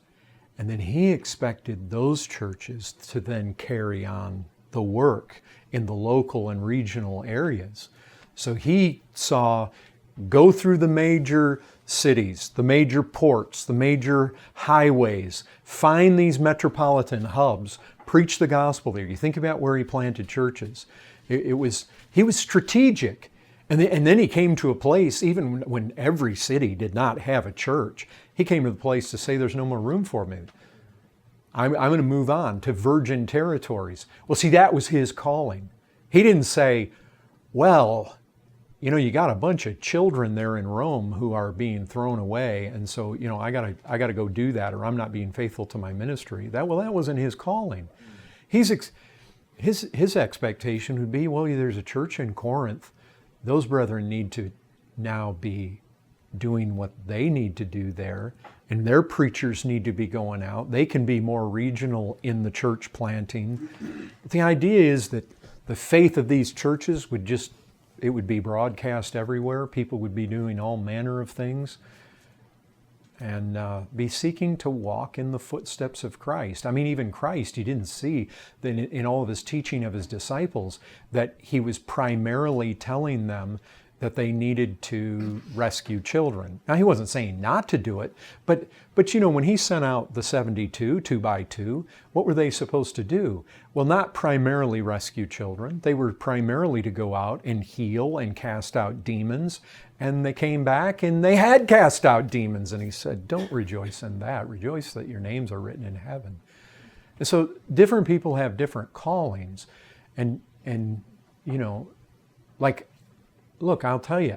And then he expected those churches to then carry on the work in the local and regional areas. So he saw go through the major cities, the major ports, the major highways, find these metropolitan hubs, preach the gospel there. You think about where he planted churches. He was strategic. And then he came to a place, even when every city did not have a church, he came to the place to say, there's no more room for me. I'm going to move on to virgin territories. Well, see, that was his calling. He didn't say, well, you know, you got a bunch of children there in Rome who are being thrown away, and so, you know, I got to go do that, or I'm not being faithful to my ministry. That wasn't his calling. His expectation would be, well, there's a church in Corinth. Those brethren need to now be doing what they need to do there, and their preachers need to be going out. They can be more regional in the church planting. The idea is that the faith of these churches it would be broadcast everywhere. People would be doing all manner of things and be seeking to walk in the footsteps of Christ. I mean, even Christ, you didn't see that in all of his teaching of his disciples that he was primarily telling them that they needed to rescue children. Now, he wasn't saying not to do it, but you know, when he sent out the 72, 2 by 2, what were they supposed to do? Well, not primarily rescue children. They were primarily to go out and heal and cast out demons. And they came back and they had cast out demons. And he said, don't rejoice in that. Rejoice that your names are written in heaven. And so different people have different callings. And you know, like, look, I'll tell you,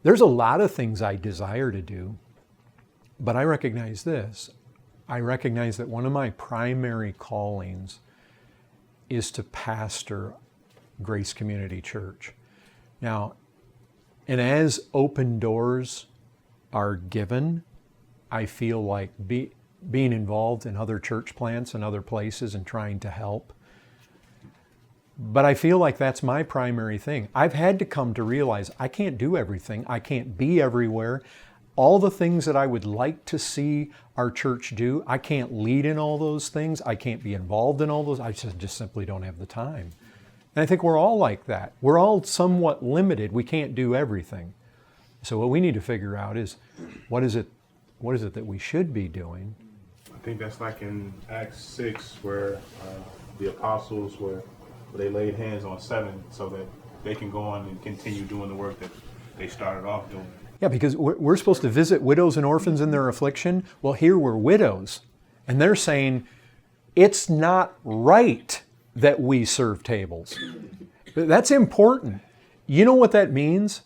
there's a lot of things I desire to do, but I recognize this. I recognize that one of my primary callings is to pastor Grace Community Church. Now, and as open doors are given, I feel like being involved in other church plants and other places and trying to help. But I feel like that's my primary thing. I've had to come to realize I can't do everything. I can't be everywhere. All the things that I would like to see our church do, I can't lead in all those things. I can't be involved in all those. I just simply don't have the time. And I think we're all like that. We're all somewhat limited. We can't do everything. So what we need to figure out is what is it that we should be doing? I think that's like in Acts 6 where the apostles they laid hands on 7 so that they can go on and continue doing the work that they started off doing. Yeah, because we're supposed to visit widows and orphans in their affliction. Well, here we're widows, and they're saying it's not right that we serve tables. That's important. You know what that means?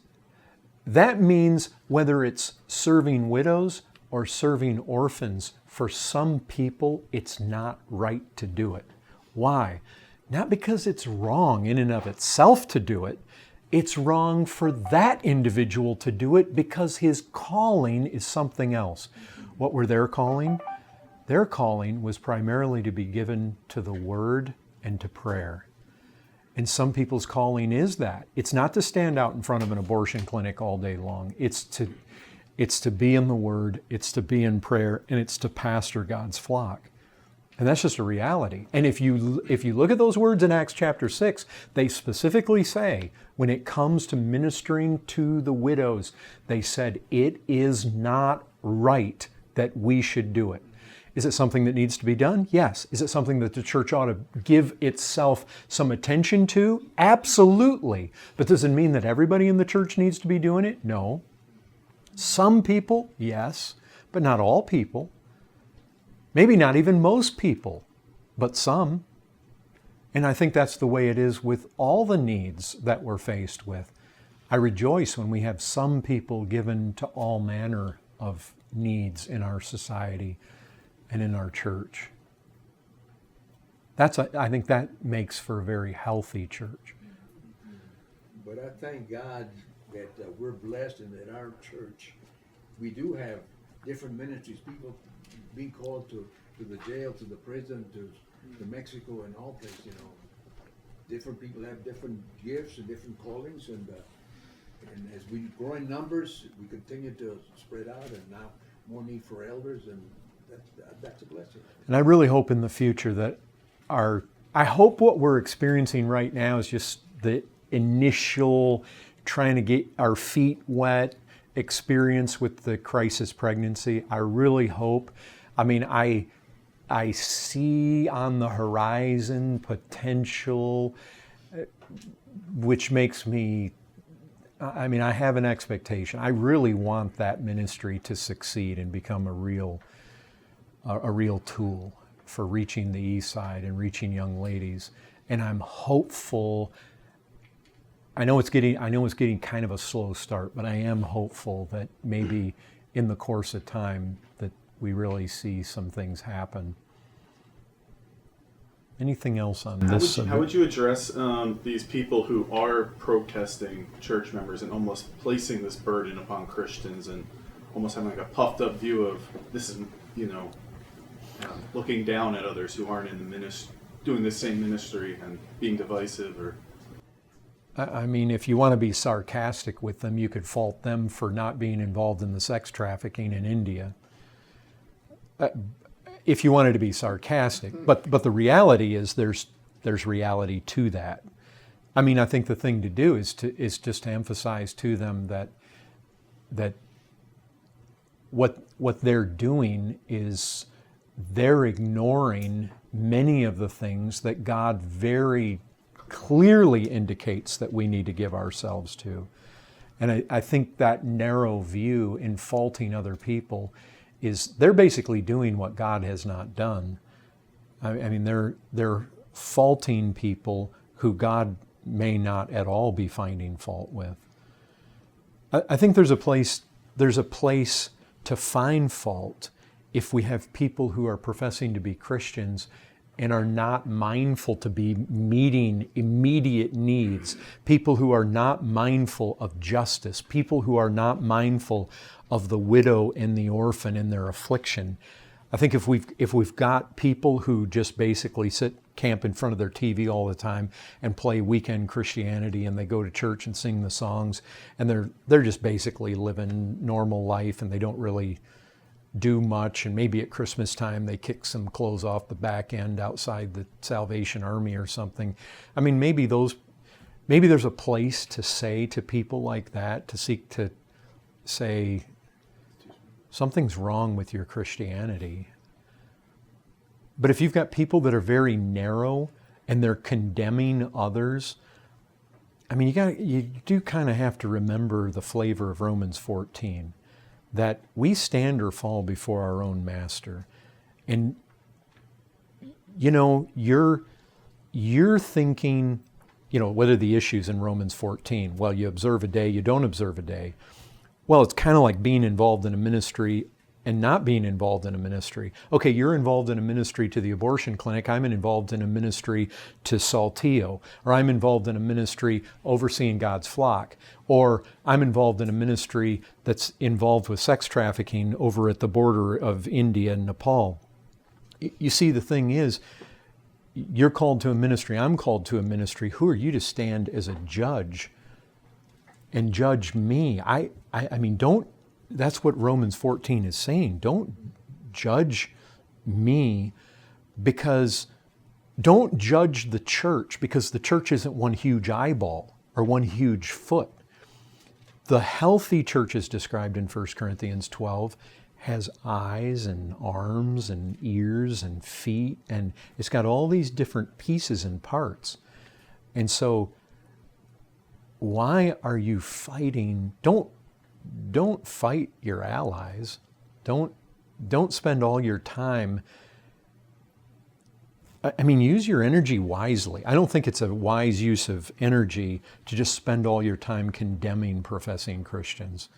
That means whether it's serving widows or serving orphans, for some people, it's not right to do it. Why? Not because it's wrong in and of itself to do it. It's wrong for that individual to do it because his calling is something else. What were their calling? Their calling was primarily to be given to the Word and to prayer. And some people's calling is that. It's not to stand out in front of an abortion clinic all day long. It's to be in the Word, it's to be in prayer, and it's to pastor God's flock. And that's just a reality. And if you look at those words in Acts chapter 6, they specifically say, when it comes to ministering to the widows, they said, it is not right that we should do it. Is it something that needs to be done? Yes. Is it something that the church ought to give itself some attention to? Absolutely. But does it mean that everybody in the church needs to be doing it? No. Some people, yes, but not all people. Maybe not even most people, but some. And I think that's the way it is with all the needs that we're faced with. I rejoice when we have some people given to all manner of needs in our society and in our church. I think that makes for a very healthy church. But I thank God that we're blessed and that our church, we do have different ministries, people being called to the jail, to the prison, to Mexico and all places, you know. Different people have different gifts and different callings, and as we grow in numbers, we continue to spread out, and now more need for elders, and that's a blessing. And I really hope in the future that I hope what we're experiencing right now is just the initial trying to get our feet wet experience with the crisis pregnancy. I really hope. I mean, I see on the horizon potential, which makes me, I mean, I have an expectation. I really want that ministry to succeed and become a real tool for reaching the East Side and reaching young ladies. And I'm hopeful. I know it's getting kind of a slow start, but I am hopeful that maybe in the course of time that we really see some things happen. Anything else on this? How would you address these people who are protesting church members and almost placing this burden upon Christians and almost having like a puffed up view of this is, looking down at others who aren't in the doing the same ministry and being divisive? Or I mean, if you want to be sarcastic with them, you could fault them for not being involved in the sex trafficking in India. If you wanted to be sarcastic, but the reality is there's reality to that. I mean, I think the thing to do is just to emphasize to them that what they're doing is they're ignoring many of the things that God very clearly indicates that we need to give ourselves to. And I think that narrow view in faulting other people is they're basically doing what God has not done. I mean, they're faulting people who God may not at all be finding fault with. I think there's a place to find fault if we have people who are professing to be Christians and are not mindful to be meeting immediate needs, people who are not mindful of justice, people who are not mindful of the widow and the orphan in their affliction. I think if we've got people who just basically camp in front of their TV all the time and play weekend Christianity, and they go to church and sing the songs, and they're just basically living normal life, and they don't really do much, and maybe at Christmas time they kick some clothes off the back end outside the Salvation Army or something. I mean, maybe there's a place to say to people like that, to seek to say, something's wrong with your Christianity. But if you've got people that are very narrow and they're condemning others, I mean, you do kind of have to remember the flavor of Romans 14, that we stand or fall before our own master. And, you're thinking, whether the issue's in Romans 14, well, you observe a day, you don't observe a day. Well, it's kind of like being involved in a ministry and not being involved in a ministry. Okay, you're involved in a ministry to the abortion clinic. I'm involved in a ministry to Saltillo. Or I'm involved in a ministry overseeing God's flock. Or I'm involved in a ministry that's involved with sex trafficking over at the border of India and Nepal. You see, the thing is, you're called to a ministry. I'm called to a ministry. Who are you to stand as a judge and judge me? I mean, that's what Romans 14 is saying. Don't judge me, because don't judge the church, because the church isn't one huge eyeball or one huge foot. The healthy church is described in 1 Corinthians 12 has eyes and arms and ears and feet, and it's got all these different pieces and parts. And so why are you fighting? Don't fight your allies. Don't spend all your time I mean, use your energy wisely. I don't think it's a wise use of energy to just spend all your time condemning professing Christians.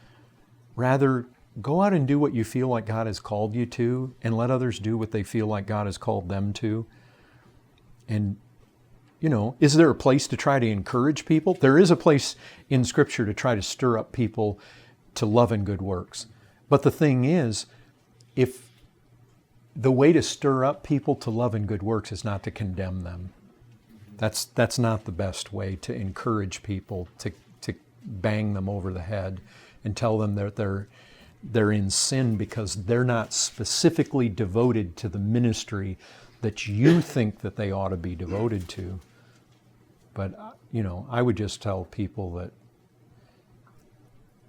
Rather, go out and do what you feel like God has called you to, and let others do what they feel like God has called them to. And, you know, is there a place to try to encourage people? There is a place in Scripture to try to stir up people to love and good works. But the thing is, if the way to stir up people to love and good works is not to condemn them. That's not the best way to encourage people, to bang them over the head and tell them that they're in sin because they're not specifically devoted to the ministry that you think that they ought to be devoted to. But, you know, I would just tell people that,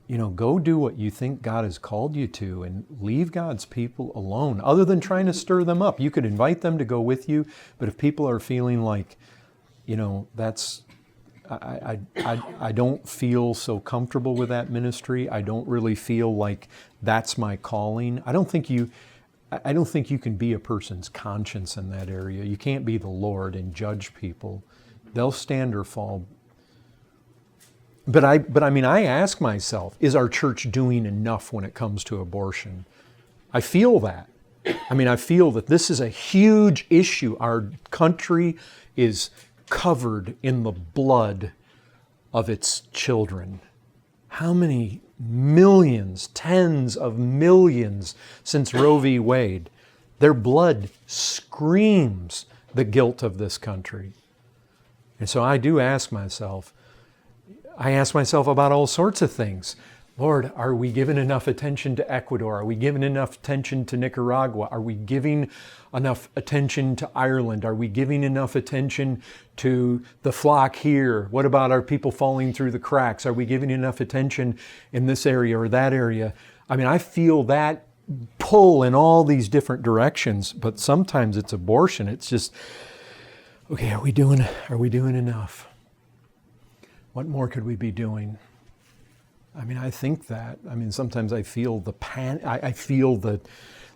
you know, go do what you think God has called you to and leave God's people alone, other than trying to stir them up. You could invite them to go with you, but if people are feeling like, you know, I don't feel so comfortable with that ministry, I don't really feel like that's my calling, I don't think you can be a person's conscience in that area. You can't be the Lord and judge people. They'll stand or fall. But I mean, I ask myself, is our church doing enough when it comes to abortion? I feel that. I mean, I feel that this is a huge issue. Our country is covered in the blood of its children. How many millions, tens of millions since Roe v. Wade? Their blood screams the guilt of this country. And so I do ask myself, about all sorts of things. Lord, are we giving enough attention to Ecuador? Are we giving enough attention to Nicaragua? Are we giving enough attention to Ireland? Are we giving enough attention to the flock here? What about our people falling through the cracks? Are we giving enough attention in this area or that area? I mean, I feel that pull in all these different directions, but sometimes it's abortion. It's just, okay, are we doing enough? What more could we be doing? I mean, I think that. I mean, sometimes I feel I feel the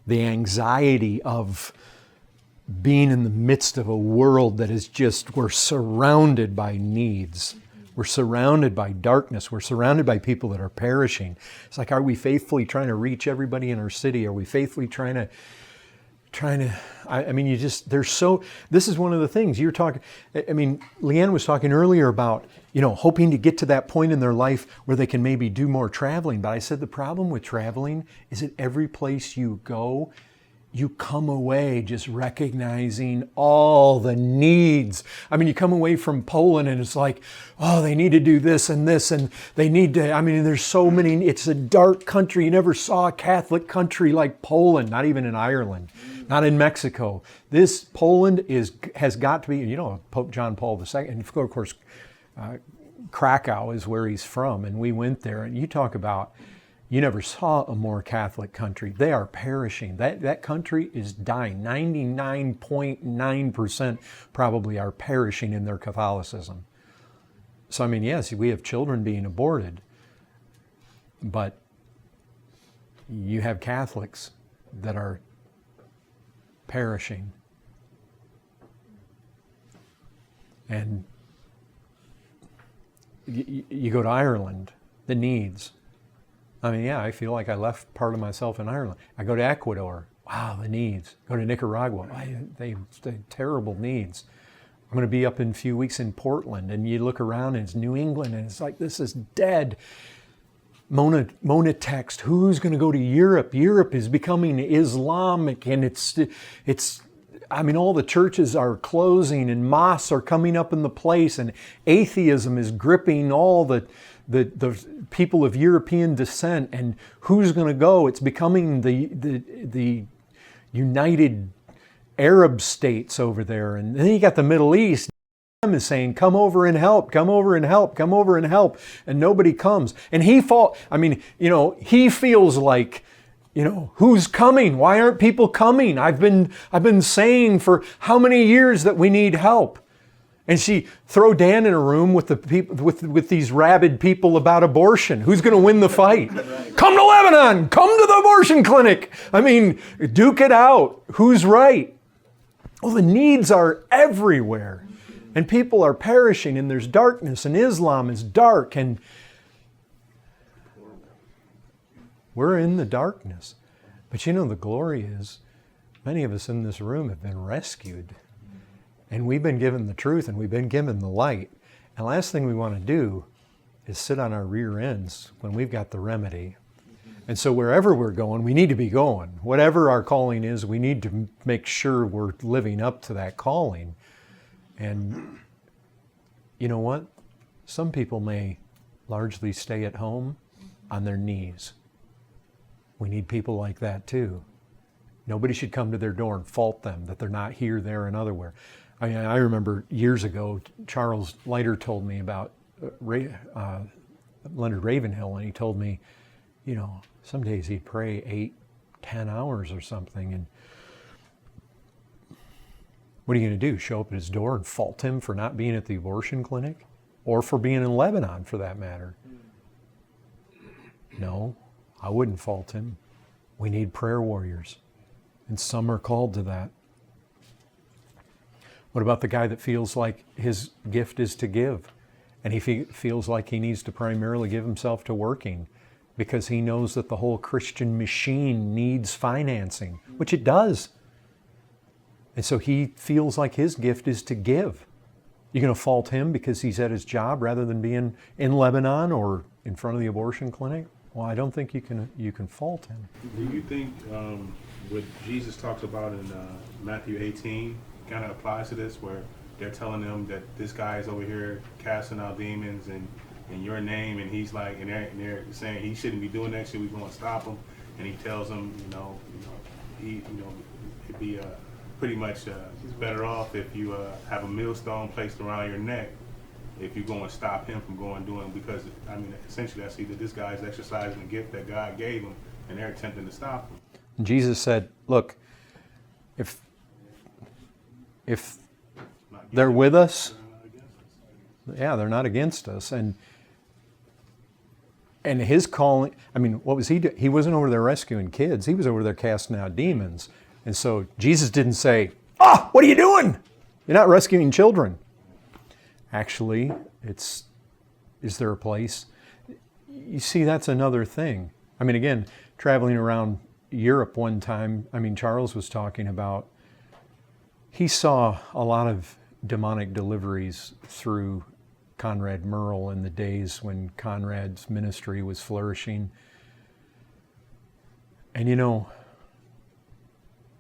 anxiety of being in the midst of a world that is just, we're surrounded by needs. We're surrounded by darkness. We're surrounded by people that are perishing. It's like, are we faithfully trying to reach everybody in our city? Are we faithfully trying to, I mean, this is one of the things you're talking, I mean, Leanne was talking earlier about, you know, hoping to get to that point in their life where they can maybe do more traveling. But I said the problem with traveling is that every place you go, you come away just recognizing all the needs. I mean, you come away from Poland and it's like, oh, they need to do this and they need to, I mean, there's so many, it's a dark country. You never saw a Catholic country like Poland, not even in Ireland, not in Mexico. This Poland has got to be, you know, Pope John Paul II, and of course, Krakow is where he's from, and we went there, and you talk about, you never saw a more Catholic country. They are perishing. That country is dying. 99.9% probably are perishing in their Catholicism. So, I mean, yes, we have children being aborted, but you have Catholics that are perishing. And you go to Ireland, the needs. I mean, yeah, I feel like I left part of myself in Ireland. I go to Ecuador, wow, the needs. Go to Nicaragua, they terrible needs. I'm going to be up in a few weeks in Portland, and you look around and it's New England, and it's like, this is dead. Mona text, who's going to go to Europe? Europe is becoming Islamic, and it's I mean, all the churches are closing and mosques are coming up in the place, and atheism is gripping all the people of European descent. And who's going to go? It's becoming the United Arab States over there. And then you got the Middle East is saying, come over and help, come over and help, come over and help. And nobody comes. And he feels like, you know, who's coming? Why aren't people coming? I've been saying for how many years that we need help. And she throw Dan in a room with the people with these rabid people about abortion. Who's going to win the fight? Right. Come to Lebanon. Come to the abortion clinic. I mean, duke it out. Who's right? Oh, the needs are everywhere. And people are perishing, and there's darkness, and Islam is dark, and we're in the darkness. But you know, the glory is, many of us in this room have been rescued. And we've been given the truth, and we've been given the light. And the last thing we want to do is sit on our rear ends when we've got the remedy. And so wherever we're going, we need to be going. Whatever our calling is, we need to make sure we're living up to that calling. And you know what? Some people may largely stay at home on their knees. We need people like that too. Nobody should come to their door and fault them that they're not here, there, and otherwhere. I remember years ago, Charles Leiter told me about Leonard Ravenhill, and he told me, you know, some days he'd pray 8, 10 hours or something, and what are you going to do? Show up at his door and fault him for not being at the abortion clinic? Or for being in Lebanon, for that matter? No, I wouldn't fault him. We need prayer warriors, and some are called to that. What about the guy that feels like his gift is to give, and he feels like he needs to primarily give himself to working because he knows that the whole Christian machine needs financing, which it does. And so he feels like his gift is to give. You're going to fault him because he's at his job rather than being in Lebanon or in front of the abortion clinic? Well, I don't think you can fault him. Do you think what Jesus talks about in Matthew 18 kind of applies to this, where they're telling them that this guy is over here casting out demons in your name, and he's like, and they're saying he shouldn't be doing that shit, we're going to stop him, and he tells them, it'd be pretty much it's better off if you have a millstone placed around your neck if you go and stop him from going and doing, because I mean, essentially I see that this guy is exercising the gift that God gave him, and they're attempting to stop him. Jesus said, look, if they're with us, yeah, they're not against us. And his calling, I mean, what was he doing? He wasn't over there rescuing kids. He was over there casting out demons. And so Jesus didn't say, what are you doing? You're not rescuing children. Actually, is there a place? You see, that's another thing. I mean, again, traveling around Europe one time, I mean, Charles was talking about, he saw a lot of demonic deliveries through Conrad Merle in the days when Conrad's ministry was flourishing. And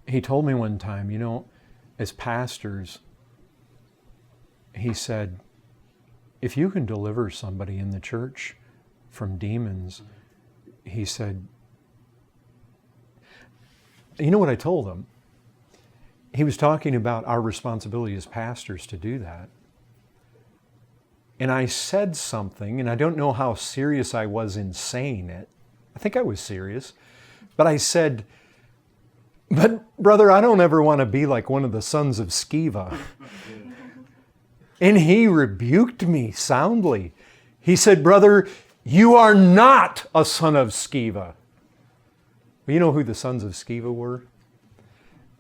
he told me one time, as pastors, he said, if you can deliver somebody in the church from demons, he said, you know what I told him? He was talking about our responsibility as pastors to do that. And I said something, and I don't know how serious I was in saying it. I think I was serious. But I said, but brother, I don't ever want to be like one of the sons of Sceva. And he rebuked me soundly. He said, brother, you are not a son of Sceva. Well, you know who the sons of Sceva were?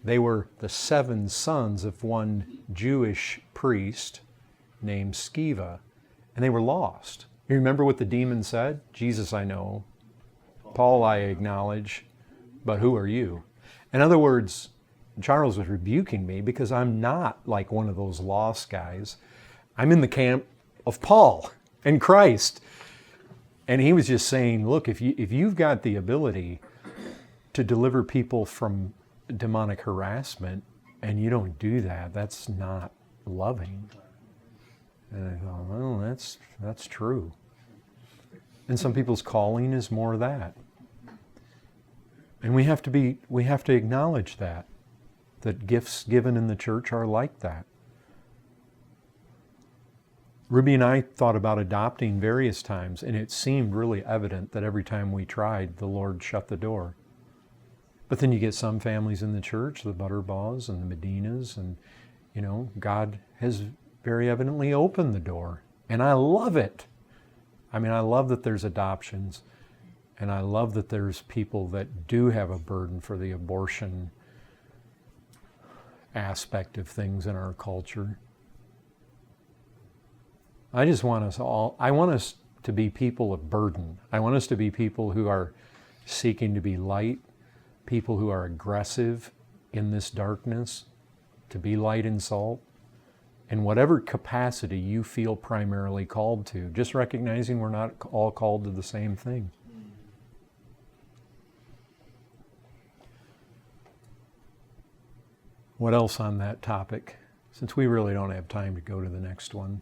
They were the 7 sons of one Jewish priest named Sceva, and they were lost. You remember what the demon said? Jesus I know, Paul I acknowledge, but who are you? In other words, Charles was rebuking me because I'm not like one of those lost guys. I'm in the camp of Paul and Christ. And he was just saying, look, if you've got the ability to deliver people from demonic harassment and you don't do that, that's not loving. And I thought, well, that's true. And some people's calling is more of that. And we have to acknowledge that gifts given in the church are like that. Ruby and I thought about adopting various times, and it seemed really evident that every time we tried, the Lord shut the door. But then you get some families in the church, the Butterbaws and the Medinas, and God has very evidently opened the door. And I love it. I mean, I love that there's adoptions, and I love that there's people that do have a burden for the abortion aspect of things in our culture. I just want I want us to be people of burden. I want us to be people who are seeking to be light, people who are aggressive in this darkness, to be light and salt, in whatever capacity you feel primarily called to, just recognizing we're not all called to the same thing. What else on that topic? Since we really don't have time to go to the next one.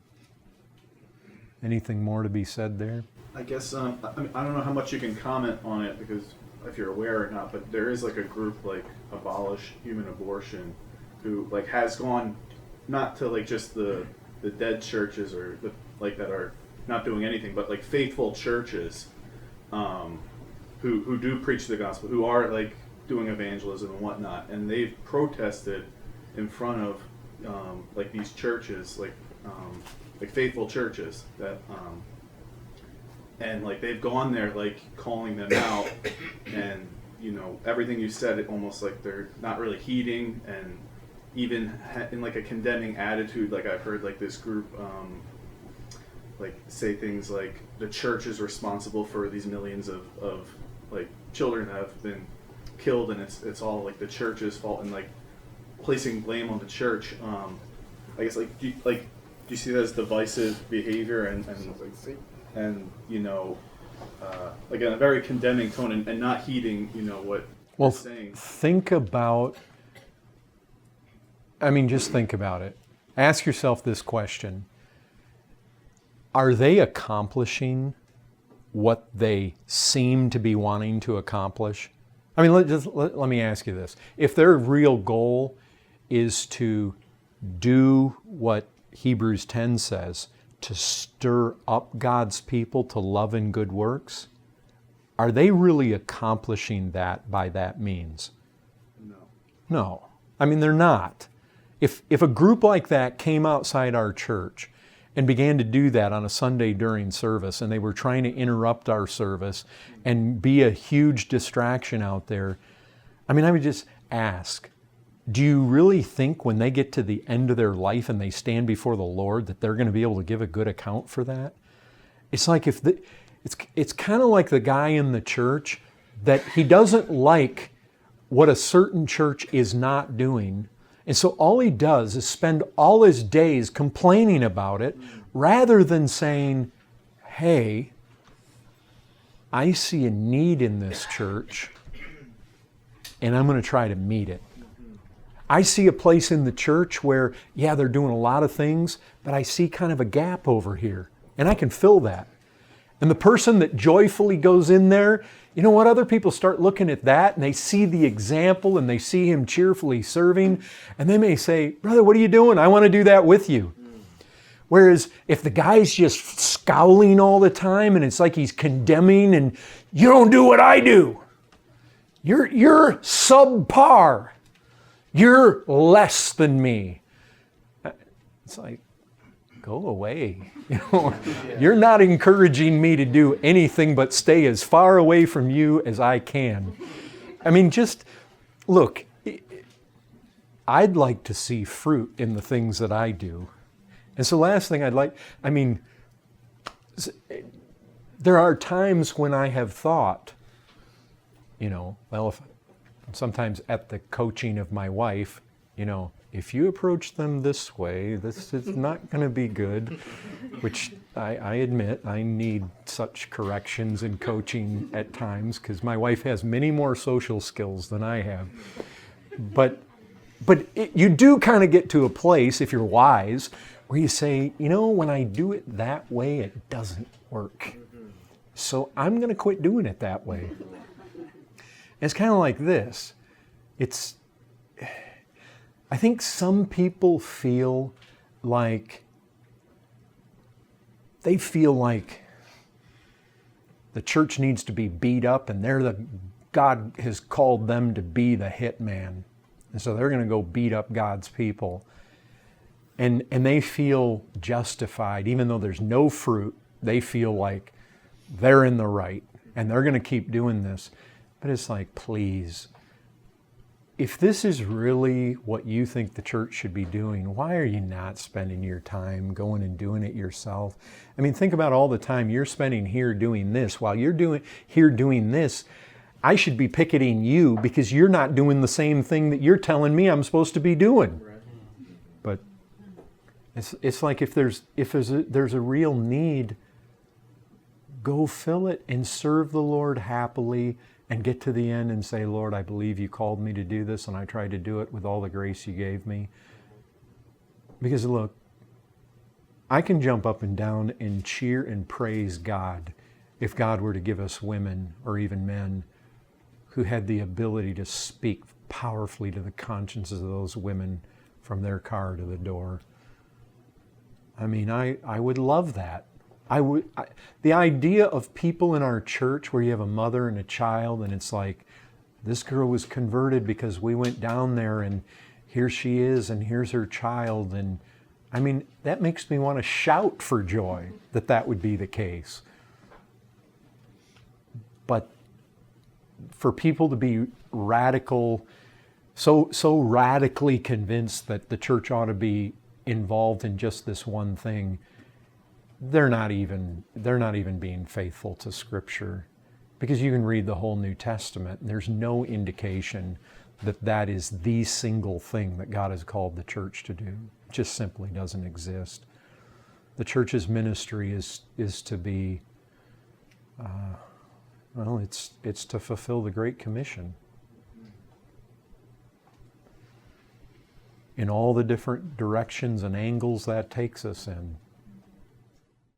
Anything more to be said there? I guess I mean, I don't know how much you can comment on it, because if you're aware or not, but there is like a group like Abolish Human Abortion who like has gone not to like just the dead churches or like that are not doing anything, but like faithful churches who do preach the gospel, who are like doing evangelism and whatnot, and they've protested in front of like these churches, like faithful churches that and like they've gone there like calling them out, and you know everything you said, it almost like they're not really heeding, and even in like a condemning attitude. Like I've heard like this group like say things like the church is responsible for these millions of like children that have been killed, and it's all like the church's fault, and like placing blame on the church. I guess like do you see that as divisive behavior and you know like in a very condemning tone, and not heeding you know what well, they're saying? Think about, I mean, just think about it. Ask yourself this question. Are they accomplishing what they seem to be wanting to accomplish? I mean, let me ask you this. If their real goal is to do what Hebrews 10 says, to stir up God's people to love and good works, are they really accomplishing that by that means? No. I mean, they're not. If a group like that came outside our church and began to do that on a Sunday during service, and they were trying to interrupt our service and be a huge distraction out there, I mean, I would just ask, do you really think when they get to the end of their life and they stand before the Lord that they're going to be able to give a good account for that? It's like it's kind of like the guy in the church that he doesn't like what a certain church is not doing. And so all he does is spend all his days complaining about it rather than saying, hey, I see a need in this church and I'm going to try to meet it. I see a place in the church where, yeah, they're doing a lot of things, but I see kind of a gap over here and I can fill that. And the person that joyfully goes in there, you know what, other people start looking at that and they see the example and they see him cheerfully serving, and they may say, brother, what are you doing? I want to do that with you. Whereas if the guy's just scowling all the time and it's like he's condemning and you don't do what I do. You're subpar. You're less than me. It's like, go away. You know, you're not encouraging me to do anything but stay as far away from you as I can. I mean, just look, I'd like to see fruit in the things that I do. And so last thing there are times when I have thought, you know, well, sometimes at the coaching of my wife, you know, if you approach them this way, this is not going to be good, which I admit I need such corrections and coaching at times because my wife has many more social skills than I have. But you do kind of get to a place, if you're wise, where you say, you know, when I do it that way, it doesn't work. So I'm going to quit doing it that way. It's kind of like this. I think some people feel like the church needs to be beat up and God has called them to be the hit man. And so they're going to go beat up God's people. And they feel justified, even though there's no fruit, they feel like they're in the right and they're going to keep doing this. But it's like, please, if this is really what you think the church should be doing, why are you not spending your time going and doing it yourself? I mean, think about all the time you're spending here doing this. While you're doing this, I should be picketing you because you're not doing the same thing that you're telling me I'm supposed to be doing. But it's like if there's a real need, go fill it and serve the Lord happily and get to the end and say, Lord, I believe you called me to do this, and I tried to do it with all the grace you gave me. Because look, I can jump up and down and cheer and praise God if God were to give us women or even men who had the ability to speak powerfully to the consciences of those women from their car to the door. I mean, I would love that. The idea of people in our church where you have a mother and a child and it's like, this girl was converted because we went down there and here she is and here's her child. And I mean, that makes me want to shout for joy that that would be the case. But for people to be radical, so radically convinced that the church ought to be involved in just this one thing, they're not even being faithful to Scripture. Because you can read the whole New Testament and there's no indication that that is the single thing that God has called the church to do. It just simply doesn't exist. The church's ministry is to be, it's to fulfill the Great Commission. In all the different directions and angles that takes us in.